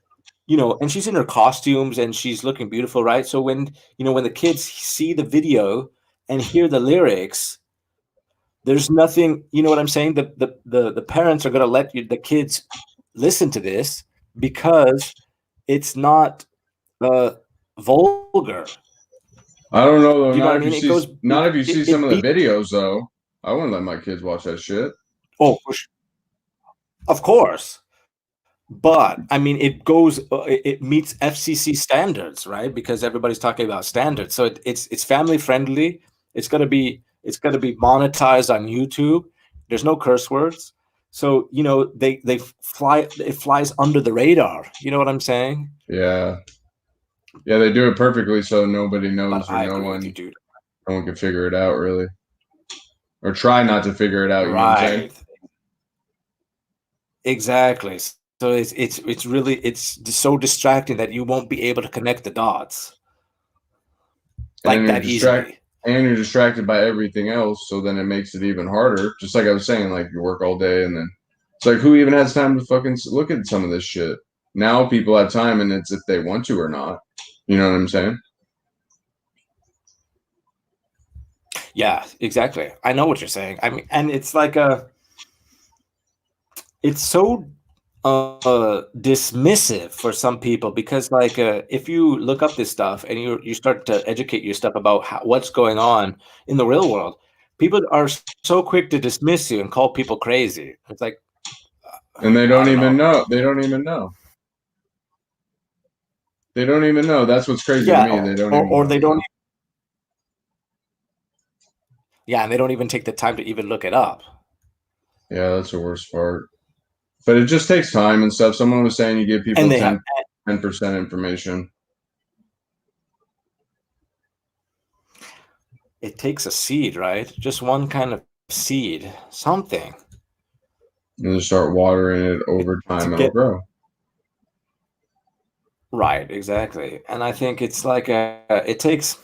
A: and she's in her costumes and she's looking beautiful, right? So when the kids see the video and hear the lyrics, there's nothing, you know what I'm saying? The parents are going to let the kids listen to this because it's not vulgar.
B: I don't know though.
A: You know what I
B: Not if
A: mean?
B: you
A: It
B: see,
A: goes.
B: not if you see some
A: It
B: of the
A: beats.
B: videos though. I wouldn't let my kids watch that shit.
A: Oh, of course. But I mean, it goes. It meets FCC standards, right? Because everybody's talking about standards. So it's family friendly. It's gonna be monetized on YouTube. There's no curse words. So they fly. It flies under the radar. You know what I'm saying?
B: Yeah, yeah, they do it perfectly so nobody
A: But
B: knows or
A: I
B: no
A: agree with you,
B: one
A: dude.
B: can figure it out really, or try not to figure it out. You know what I'm saying?
A: Right. Exactly. So it's really it's so distracting that you won't be able to connect the dots like
B: And
A: that easily.
B: you're distracted by everything else, so then it makes it even harder. Just like I was saying, like you work all day and then it's like who even has time to fucking look at some of this shit? Now people have time, and it's if they want to or not. You know what I'm saying?
A: Yeah, exactly. I know what you're saying. I mean, and it's like it's so dismissive for some people because like if you look up this stuff and you start to educate yourself about what's going on in the real world, people are so quick to dismiss you and call people crazy. It's like
B: And they
A: I
B: don't
A: don't
B: even
A: know.
B: know. They don't even know. They don't even know. That's what's crazy to
A: Yeah,
B: me. They don't even
A: or they
B: fucking
A: don't.
B: know.
A: Yeah, and they don't even take the time to even look it up.
B: Yeah, that's the worst part. But it just takes time and stuff. Someone was saying you give
A: And
B: people
A: they have
B: 10% information.
A: it takes a seed, right? Just one kind of seed, something
B: And just start watering it over
A: to
B: time, it'll
A: get
B: grow.
A: right. Exactly. And I think it's like it takes,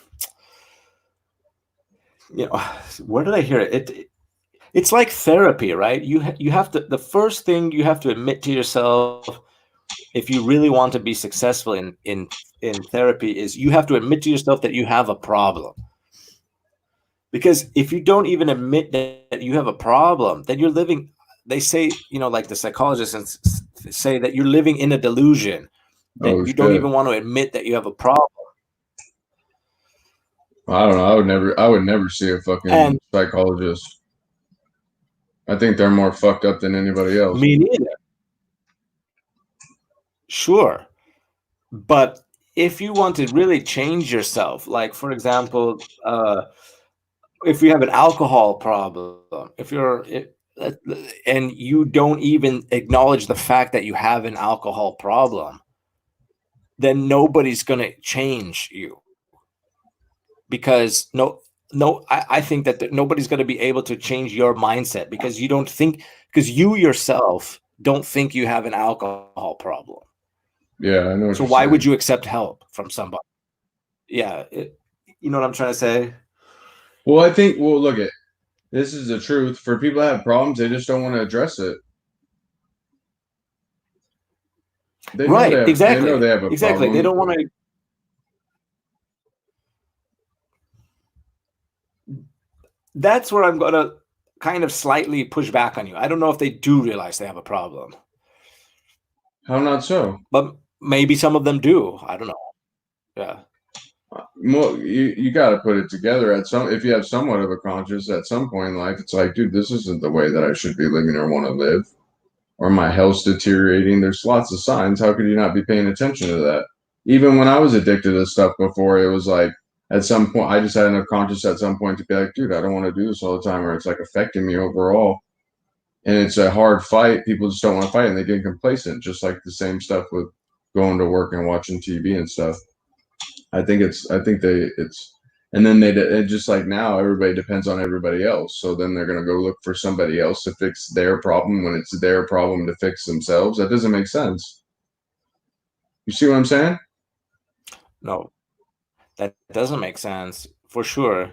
A: where did I hear it? It's like therapy, right? You have to, the first thing you have to admit to yourself if you really want to be successful in therapy is you have to admit to yourself that you have a problem. Because if you don't even admit that you have a problem, then you're living, they say, like the psychologists say that you're living in a delusion, that
B: Oh
A: you don't
B: shit.
A: even want to admit that you have a problem.
B: I don't know. I would never see a fucking
A: And
B: psychologist. I think they're more fucked up than anybody else.
A: me neither. Sure. But if you want to really change yourself, like for example, if you have an alcohol problem, and you don't even acknowledge the fact that you have an alcohol problem, then nobody's going to change you because I think that nobody's going to be able to change your mindset because you yourself don't think you have an alcohol problem.
B: Yeah, I know what
A: So
B: you're
A: why
B: saying.
A: would you accept help from somebody? Yeah. You know what I'm trying to say?
B: Well, I think, well, look at this is the truth. For people that have problems, they just don't want to address it.
A: Right.
B: They know
A: Exactly.
B: they have a
A: Exactly. They
B: problem.
A: don't want to. That's where I'm going to kind of slightly push back on you. I don't know if they do realize they have a problem,
B: How not so?
A: but maybe some of them do. I don't know. Yeah.
B: Well, you got to put it together at some. If you have somewhat of a conscience at some point in life, it's like, dude, this isn't the way that I should be living or want to live, or my health's deteriorating. There's lots of signs. How could you not be paying attention to that? Even when I was addicted to stuff before, it was like at some point I just had enough conscience at some point to be like, dude, I don't want to do this all the time, or it's like affecting me overall. And it's a hard fight. People just don't want to fight, and they get complacent. Just like the same stuff with going to work and watching TV and stuff. I think and then it just like now everybody depends on everybody else. So then they're gonna go look for somebody else to fix their problem when it's their problem to fix themselves. That doesn't make sense. You see what I'm saying?
A: No, that doesn't make sense for sure.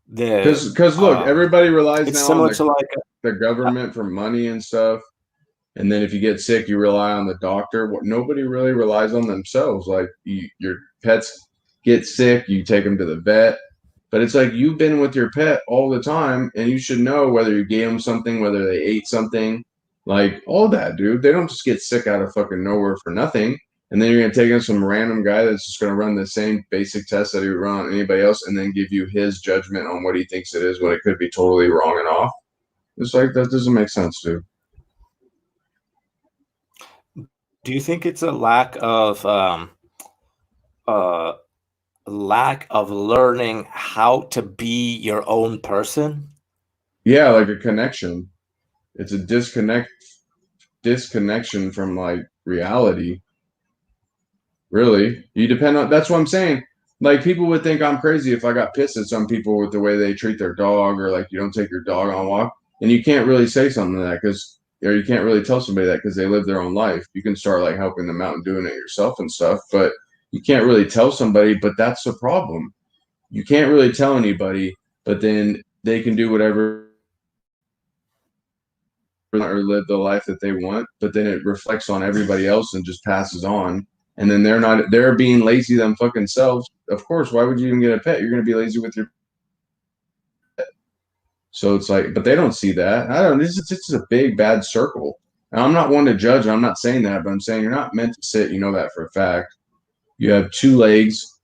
A: The
B: Because look, everybody relies
A: it's
B: now on
A: similar to like
B: the government for money and stuff. And then if you get sick, you rely on the doctor. What nobody really relies on themselves. Like your pets get sick, you take them to the vet. But it's like you've been with your pet all the time, and you should know whether you gave them something, whether they ate something, like all that, dude. They don't just get sick out of fucking nowhere for nothing. And then you're gonna take in some random guy that's just gonna run the same basic test that he would run on anybody else, and then give you his judgment on what he thinks it is when it could be totally wrong and off. It's like that doesn't make sense, dude.
A: do you think it's a uh, lack of learning how to be your own person?
B: Yeah, like a connection. It's a disconnection from like reality. Really, you depend on. That's what I'm saying. Like people would think I'm crazy if I got pissed at some people with the way they treat their dog, or like you don't take your dog on a walk, and you can't really say something to that because, or you can't really tell somebody that because they live their own life. You can start like helping them out and doing it yourself and stuff, but you can't really tell somebody. But that's the problem. You can't really tell anybody, but then they can do whatever or live the life that they want, but then it reflects on everybody else and just passes on. And then they're being lazy them fucking selves. Of course, why would you even get a pet? You're gonna be lazy with your. So it's like, but they don't see that. I don't. This is just a big bad circle. And I'm not one to judge. I'm not saying that, but I'm saying you're not meant to sit. You know that for a fact. You have two legs.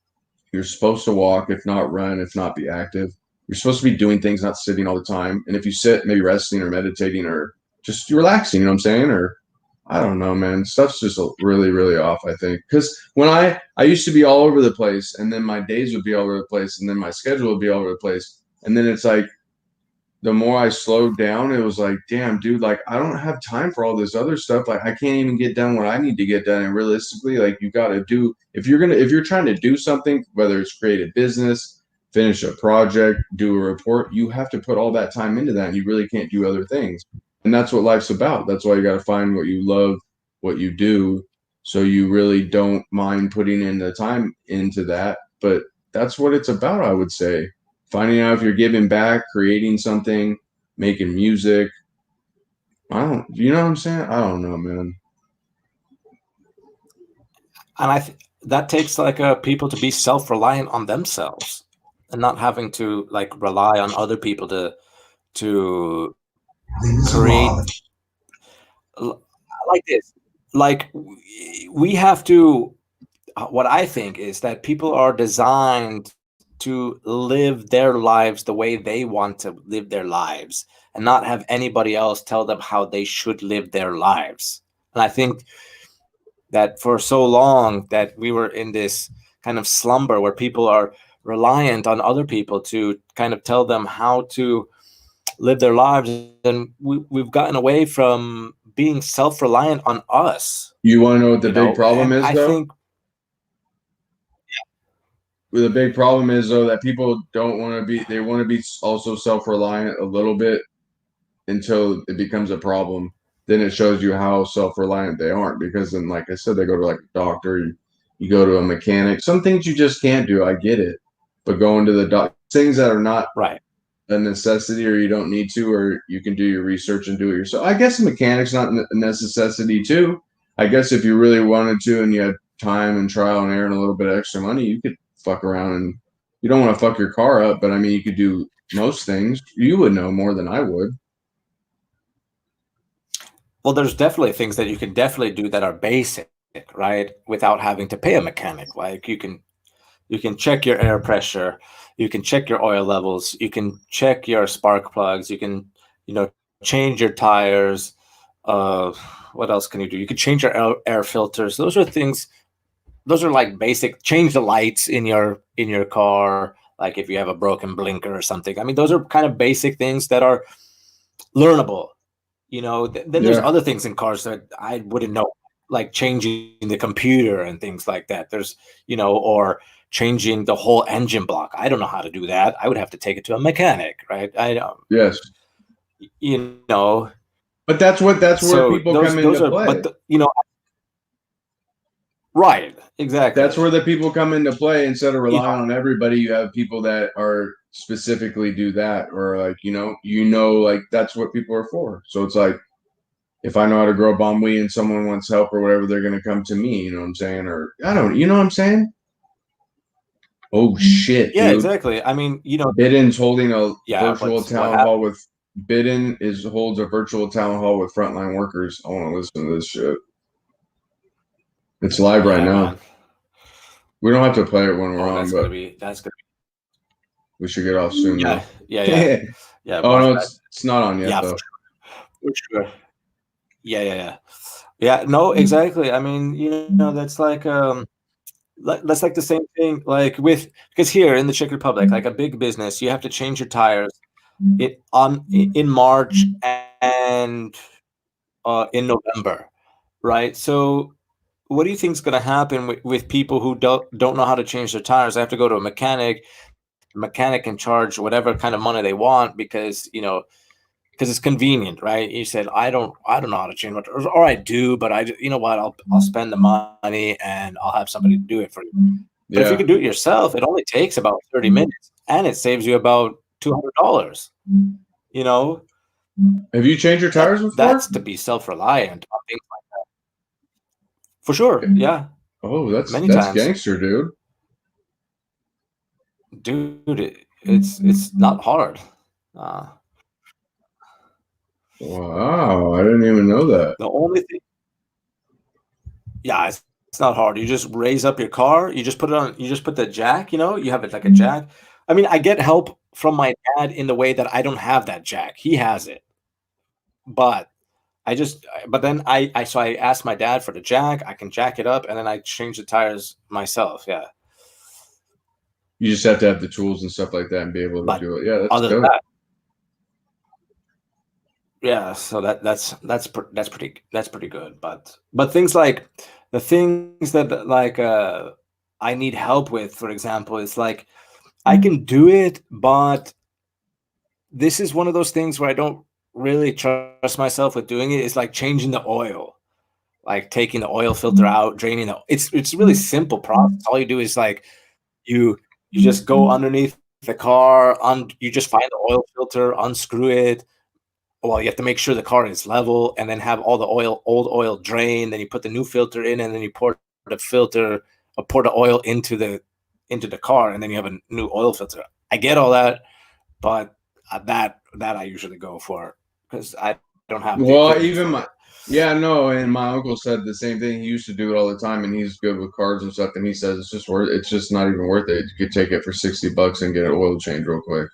B: You're supposed to walk, if not run, if not be active. You're supposed to be doing things, not sitting all the time. And if you sit, maybe resting or meditating or just relaxing, you know what I'm saying? Or I don't know, man. Stuff's just really, really off, I think. Because when I used to be all over the place, and then my days would be all over the place, and then my schedule would be all over the place. And then it's like the more I slowed down, it was like, damn, dude, like I don't have time for all this other stuff. Like I can't even get done what I need to get done. And realistically, like you gotta do if you're trying to do something, whether it's create a business, finish a project, do a report, you have to put all that time into that. And you really can't do other things. And that's what life's about. That's why you gotta find what you love, what you do, so you really don't mind putting in the time into that. But that's what it's about, I would say finding out if you're giving back, creating something, making music. You know what I'm saying? I don't know, man.
A: And that takes like people to be self-reliant on themselves and not having to like rely on other people to create like this. Like we have to. What I think is that people are designed to live their lives the way they want to live their lives and not have anybody else tell them how they should live their lives. And I think that for so long that we were in this kind of slumber where people are reliant on other people to kind of tell them how to live their lives, and we've gotten away from being self-reliant on us.
B: You want to know what the big problem
A: and
B: is,
A: I
B: though?
A: think
B: The big problem is, though, that people don't want to be, they want to be also self reliant a little bit until it becomes a problem. Then it shows you how self reliant they aren't. Because then, like I said, they go to like a doctor, you go to a mechanic. Some things you just can't do. I get it. But going to the doctor, things that are not
A: right.
B: a necessity or you don't need to, or you can do your research and do it yourself. I guess a mechanic's not a necessity too. I guess if you really wanted to and you had time and trial and error and a little bit of extra money, you could fuck around and you don't want to fuck your car up, but I mean, you could do most things. You would know more than I would.
A: Well, there's definitely things that you can definitely do that are basic, right? Without having to pay a mechanic. Like you can You can check your air pressure. You can check your oil levels. You can check your spark plugs. You can, change your tires. What else can you do? You can change your air filters. Those are things. Those are like basic. Change the lights in your car. Like if you have a broken blinker or something. I mean, those are kind of basic things that are learnable. Then there's other things in cars that I wouldn't know, like changing the computer and things like that. There's, or changing the whole engine block. I don't know how to do that. I would have to take it to a mechanic, right?
B: Yes. But that's where people come into play.
A: Right, exactly.
B: That's where the people come into play. Instead of relying on everybody, you have people that are specifically do that, or like, like that's what people are for. So it's like, if I know how to grow bomb weed and someone wants help or whatever, they're going to come to me, you know what I'm saying? Or I don't, you know what I'm saying? Oh shit,
A: yeah,
B: dude.
A: Exactly. I mean,
B: Biden's holding a virtual town hall holds a virtual town hall with frontline workers. I want to listen to this shit. It's live right now. Man. We don't have to play it when we're on, but
A: that's gonna be.
B: We should get off soon.
A: Yeah.
B: Oh no, it's not on yet though.
A: For sure. Yeah. No, exactly. I mean, that's like that's like the same thing, like because here in the Czech Republic, like a big business, you have to change your tires in March and in November, right? So what do you think is going to happen with people who don't know how to change their tires? They have to go to a mechanic. The mechanic can charge whatever kind of money they want because it's convenient, right? You said I don't know how to change my tires, or I do, but I'll spend the money and I'll have somebody do it for you. But if you can do it yourself, it only takes about 30 minutes and it saves you about $200.
B: Have you changed your tires before?
A: That's to be self-reliant on things like that. For sure, yeah.
B: Oh, that's gangster, dude.
A: Dude, it's not hard.
B: Wow, I didn't even know that.
A: The only thing, yeah, it's not hard. You just raise up your car. You just put it on. You just put the jack. You have it like a jack. I mean, I get help from my dad in the way that I don't have that jack. He has it, but then I asked my dad for the jack. I can jack it up, and then I change the tires myself. Yeah.
B: You just have to have the tools and stuff like that and be able to do it. Yeah, that's good.
A: Yeah, so that's pretty good. But things like the things that like I need help with, for example, it's like I can do it, but this is one of those things where I don't really trust myself with doing it. It's like changing the oil, like taking the oil filter out, draining the. It's really simple process. All you do is like you just go underneath the car, you just find the oil filter, unscrew it. Well, you have to make sure the car is level, and then have all the old oil drain. Then you put the new filter in, and then you pour the oil into the car, and then you have a new oil filter. I get all that, but that I usually go for because I don't have.
B: And my uncle said the same thing. He used to do it all the time, and he's good with cars and stuff. And he says it's just not even worth it. You could take it for $60 and get an oil change real quick.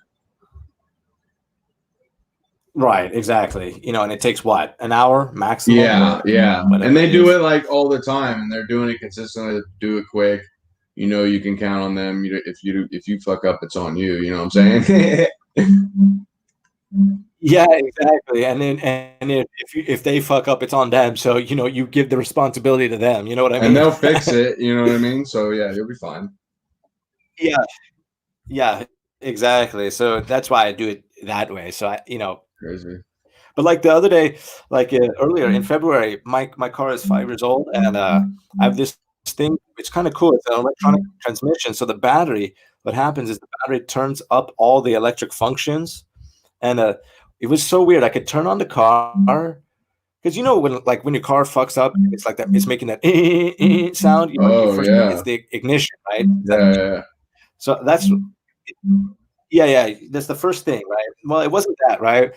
A: Right, exactly. And it takes what, an hour maximum?
B: Yeah. And they do it like all the time, and they're doing it consistently. Do it quick. You can count on them. If you fuck up, it's on you. You know what I'm saying?
A: Yeah, exactly. And if they fuck up, it's on them. So you give the responsibility to them. You know what I mean?
B: And they'll fix it. You know what I mean? So yeah, you'll be fine.
A: Yeah, exactly. So that's why I do it that way. So
B: crazy.
A: But like the other day, like earlier in February, my car is 5 years old, and I have this thing. It's kind of cool. It's an electronic transmission. So the battery, what happens is the battery turns up all the electric functions. And it was so weird. I could turn on the car because when your car fucks up, it's like that. It's making that sound. It's the ignition, right?
B: Yeah.
A: So that's That's the first thing, right? Well, it wasn't that, right?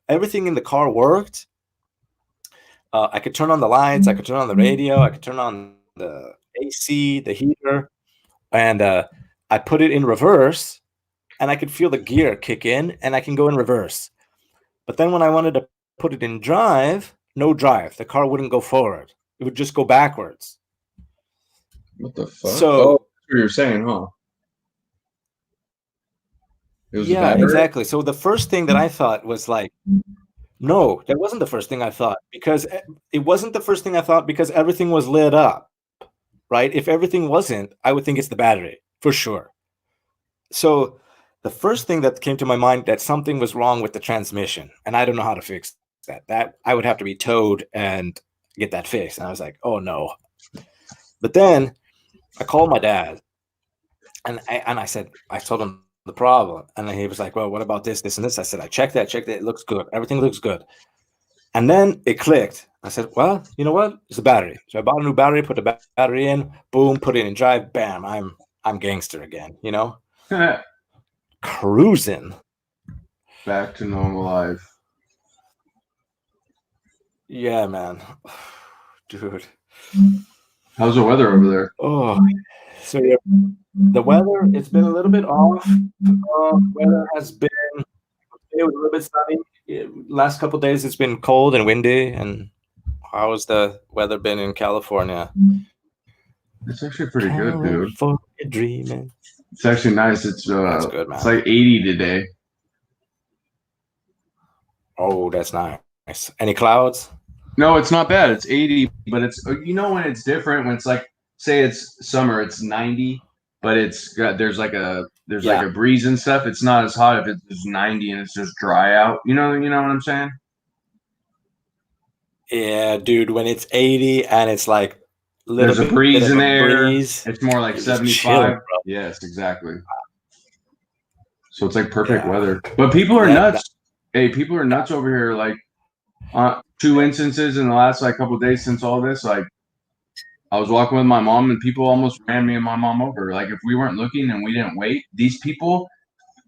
A: Everything in the car worked. I could turn on the lights. I could turn on the radio. I could turn on the AC, the heater. and I put it in reverse, and I could feel the gear kick in, and I can go in reverse. But then when I wanted to put it in drive, no drive. The car wouldn't go forward. It would just go backwards.
B: What the fuck?
A: So
B: oh, that's what you're saying, huh? It was the
A: yeah,
B: battery?
A: exactly. So the first thing that I thought was like, no, that wasn't the first thing I thought, because it wasn't the first thing I thought because everything was lit up, right? If everything wasn't, I would think it's the battery for sure. So the first thing that came to my mind, that something was wrong with the transmission, and I don't know how to fix that. That I would have to be towed and get that fixed. And I was like, oh no. But then I called my dad, and I said, I told him the problem, and then he was like, well, what about this, this, and this? I said, I checked that, it looks good, everything looks good. And then it clicked. I said, well, you know what? It's the battery. So I bought a new battery, put the battery in, boom, put it in drive, bam, I'm gangster again, you know? Cruising.
B: Back to normal life.
A: Yeah, man. Dude.
B: How's the weather over there?
A: Oh, so yeah, the weather, it's been a little bit off. Weather has been, it was a little bit sunny. Last couple of days, it's been cold and windy. And how's the weather been in California?
B: It's actually pretty good, dude.
A: For dreaming.
B: It's actually nice. It's
A: That's good, man.
B: It's like 80 today.
A: Oh, that's nice. Any clouds?
B: No, it's not bad. It's 80, but it's, you know, when it's different, when it's like, say it's summer, it's 90, but it's got, there's like a breeze and stuff. It's not as hot if it's 90 and it's just dry out. You know what I'm saying?
A: Yeah, dude, when it's 80 and it's like
B: there's a breeze in there.
A: Breeze,
B: it's more like 75.
A: Chill,
B: yes, exactly. So it's like perfect weather. But people are nuts. Hey, people are nuts over here. Like, 2 instances in the last like couple of days since all this. Like, I was walking with my mom and people almost ran me and my mom over. Like, if we weren't looking and we didn't wait, these people,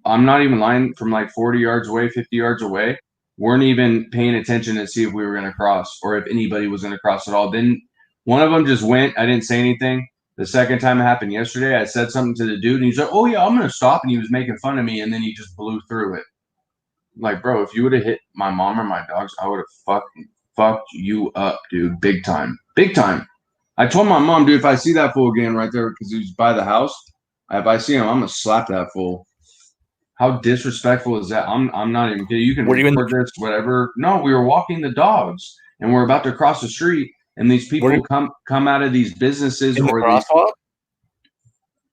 B: I'm not even lying, from like 40 yards away, 50 yards away, weren't even paying attention to see if we were going to cross or if anybody was going to cross at all. Then one of them just went. I didn't say anything. The second time it happened yesterday, I said something to the dude and he's like, oh yeah, I'm going to stop. And he was making fun of me. And then he just blew through it. Like, bro, if you would have hit my mom or my dogs, I would have fucked you up, dude. Big time. Big time. I told my mom, dude, if I see that fool again right there, because he was by the house, if I see him, I'm going to slap that fool. How disrespectful is that? I'm not even kidding. You can record this, whatever. No, we were walking the dogs, and we're about to cross the street, and these people come out of these businesses
A: or crosswalk.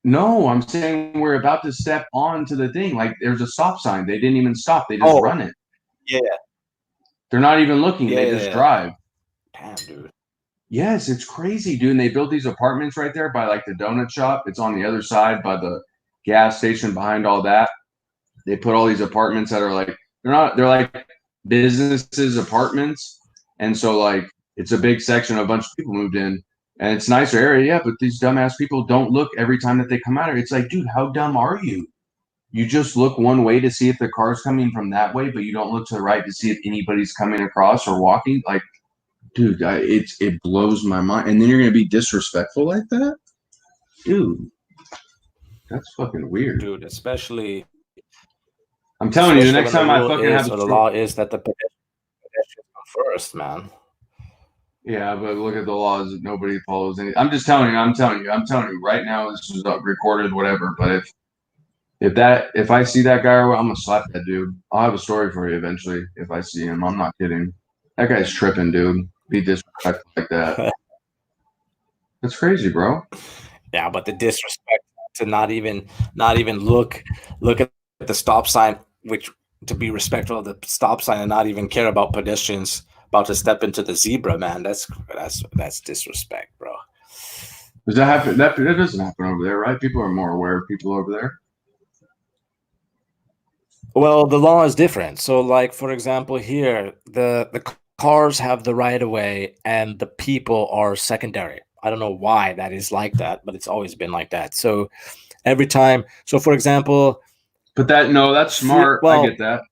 B: No, I'm saying we're about to step onto the thing. Like, there's a stop sign. They didn't even stop. They just run it.
A: Yeah.
B: They're not even looking. They just drive.
A: Damn, dude.
B: Yes, it's crazy, dude. And they built these apartments right there by like the donut shop. It's on the other side by the gas station behind all that. They put all these apartments that are like, they're like businesses, apartments. And so like, it's a big section. A bunch of people moved in. And it's a nicer area, yeah, but these dumbass people don't look every time that they come out of it. It's like, dude, how dumb are you? You just look one way to see if the car's coming from that way, but you don't look to the right to see if anybody's coming across or walking. Like, dude, it blows my mind. And then you're going to be disrespectful like that? Dude, that's fucking weird.
A: Dude, especially...
B: I'm telling you, the next time I fucking have
A: the law is that the pedestrians come first, man.
B: Yeah, but look at the laws. Nobody follows any. I'm just telling you right now, this is recorded, whatever. But if I see that guy, I'm gonna slap that dude. I'll have a story for you eventually if I see him. I'm not kidding. That guy's tripping, dude. Be disrespectful like that. That's crazy, bro.
A: Yeah, but the disrespect to not even look at the stop sign, which to be respectful of the stop sign and not even care about pedestrians about to step into the zebra, man. That's disrespect, bro.
B: Does that happen? That doesn't happen over there, right? People are more aware of people over there.
A: Well, the law is different. So, like, for example, here, the cars have the right of way and the people are secondary. I don't know why that is like that, but it's always been like that. So every time, so for example,
B: but that's smart. Well, I get that.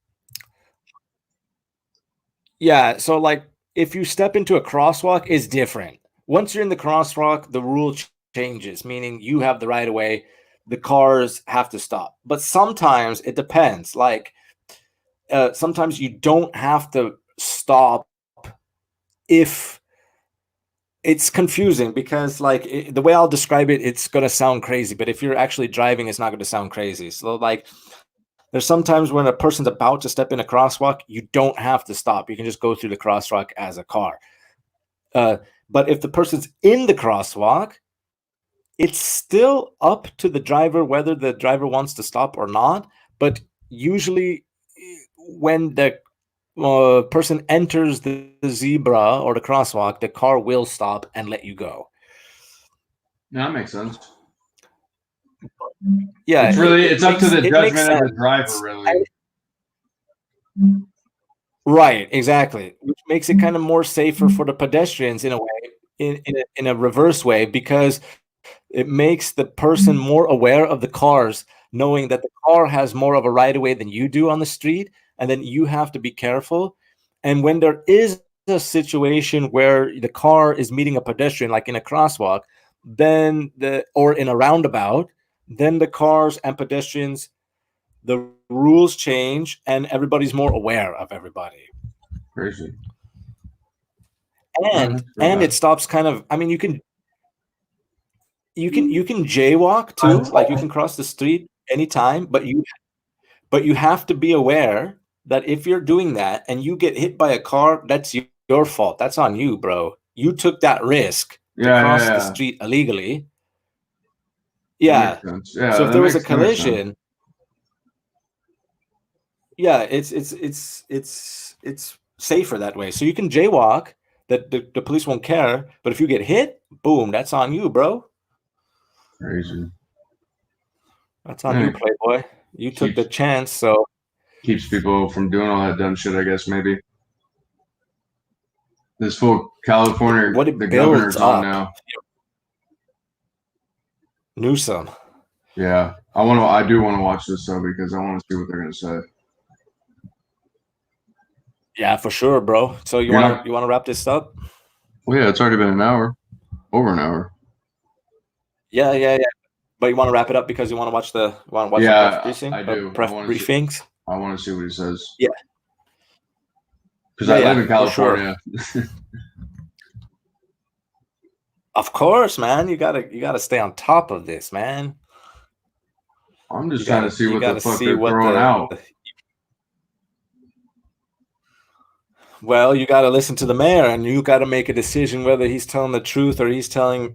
A: Yeah, so like if you step into a crosswalk, it's different. Once you're in the crosswalk, the rule changes, meaning you have the right of way, the cars have to stop. But sometimes it depends. Like sometimes you don't have to stop if it's confusing, because like the way I'll describe it, it's going to sound crazy, but if you're actually driving, it's not going to sound crazy. So like there's sometimes when a person's about to step in a crosswalk, you don't have to stop. You can just go through the crosswalk as a car. But if the person's in the crosswalk, it's still up to the driver whether the driver wants to stop or not. But usually, when the person enters the zebra or the crosswalk, the car will stop and let you go.
B: Yeah, that makes sense.
A: Yeah,
B: it's up to the judgment of the driver, really.
A: Right, exactly. Which makes it kind of more safer for the pedestrians in a way, in a reverse way, because it makes the person more aware of the cars, knowing that the car has more of a right of way than you do on the street, and then you have to be careful. And when there is a situation where the car is meeting a pedestrian, like in a crosswalk, then or in a roundabout, then the cars and pedestrians, the rules change and everybody's more aware of everybody.
B: Crazy.
A: And it stops kind of, I mean, you can jaywalk too, like you can cross the street anytime, but you have to be aware that if you're doing that and you get hit by a car, that's your fault. That's on you, bro. You took that risk to cross the street illegally. Yeah. So if there was a collision, yeah, it's safer that way. So you can jaywalk, that the police won't care, but if you get hit, boom, that's on you, bro.
B: Crazy.
A: That's on you, Playboy. You took the chance, so
B: keeps people from doing all that dumb shit, I guess. Maybe this full California, the governor's on now.
A: Newsom.
B: Yeah, I do want to watch this though, because I want to see what they're gonna say.
A: Yeah, for sure, bro. So you want to wrap this up?
B: Well, yeah, it's already been an hour, over an hour.
A: Yeah. But you want to wrap it up because you want to watch the press briefing?
B: I do.
A: Briefings.
B: I want to see what he says.
A: Yeah.
B: Because I live in California.
A: Sure. Of course, man. You gotta stay on top of this, man.
B: I'm just trying to see what the fuck they're throwing out.
A: Well, you got to listen to the mayor, and you got to make a decision whether he's telling the truth or he's telling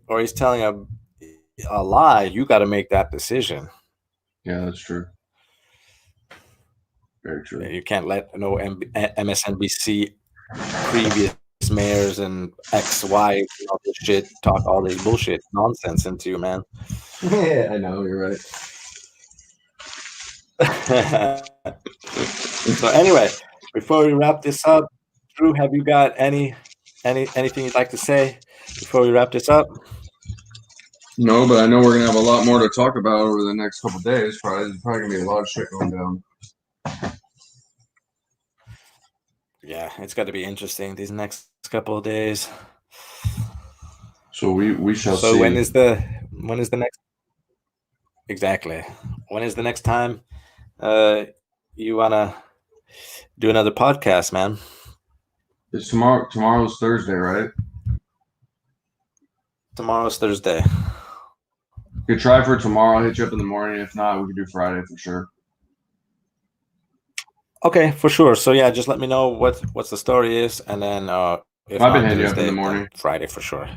A: a lie. You got to make that decision.
B: Yeah, that's true. Very true.
A: You can't let MSNBC previous mayors and XY all this shit talk all this bullshit nonsense into you, man.
B: Yeah, I know, you're right.
A: So anyway, before we wrap this up, Drew, have you got anything you'd like to say before we wrap this up?
B: No, but I know we're gonna have a lot more to talk about over the next couple of days. There's probably gonna be a lot of shit going down.
A: Yeah, it's got to be interesting these next couple of days.
B: So we shall see.
A: So when is the next? Exactly. When is the next time you wanna do another podcast, man?
B: It's tomorrow. Tomorrow's Thursday, right?
A: Tomorrow's Thursday.
B: You could try for tomorrow. I'll hit you up in the morning. If not, we could do Friday for sure.
A: Okay, for sure. So yeah, just let me know what's the story is, and then if
B: I've been hitting you up in the morning.
A: Friday for sure.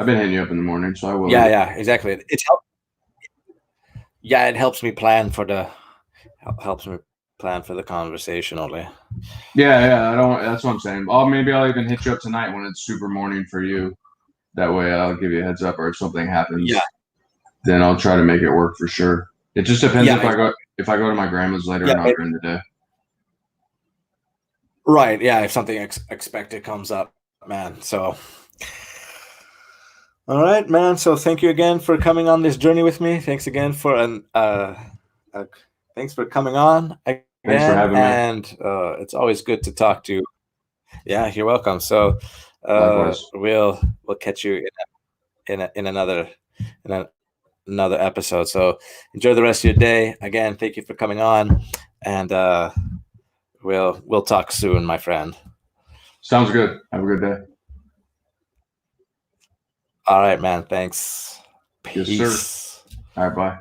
B: I've been hitting you up in the morning, so I will.
A: Yeah, exactly. It helps me plan for the conversation only.
B: Yeah. I don't. That's what I'm saying. Maybe I'll even hit you up tonight when it's super morning for you. That way, I'll give you a heads up, or if something happens, then I'll try to make it work for sure. It just depends if I go to my grandma's later or not during the day.
A: Right. Yeah. If something expected comes up, man. So. All right, man. So thank you again for coming on this journey with me. Thanks again for thanks for coming on again.
B: Thanks for having me.
A: And it's always good to talk to you. Yeah, you're welcome. So we'll catch you in another in another episode. So enjoy the rest of your day. Again, thank you for coming on, and we'll talk soon, my friend.
B: Sounds good. Have a good day.
A: All right, man. Thanks. Peace.
B: Yes, sir. All right, bye.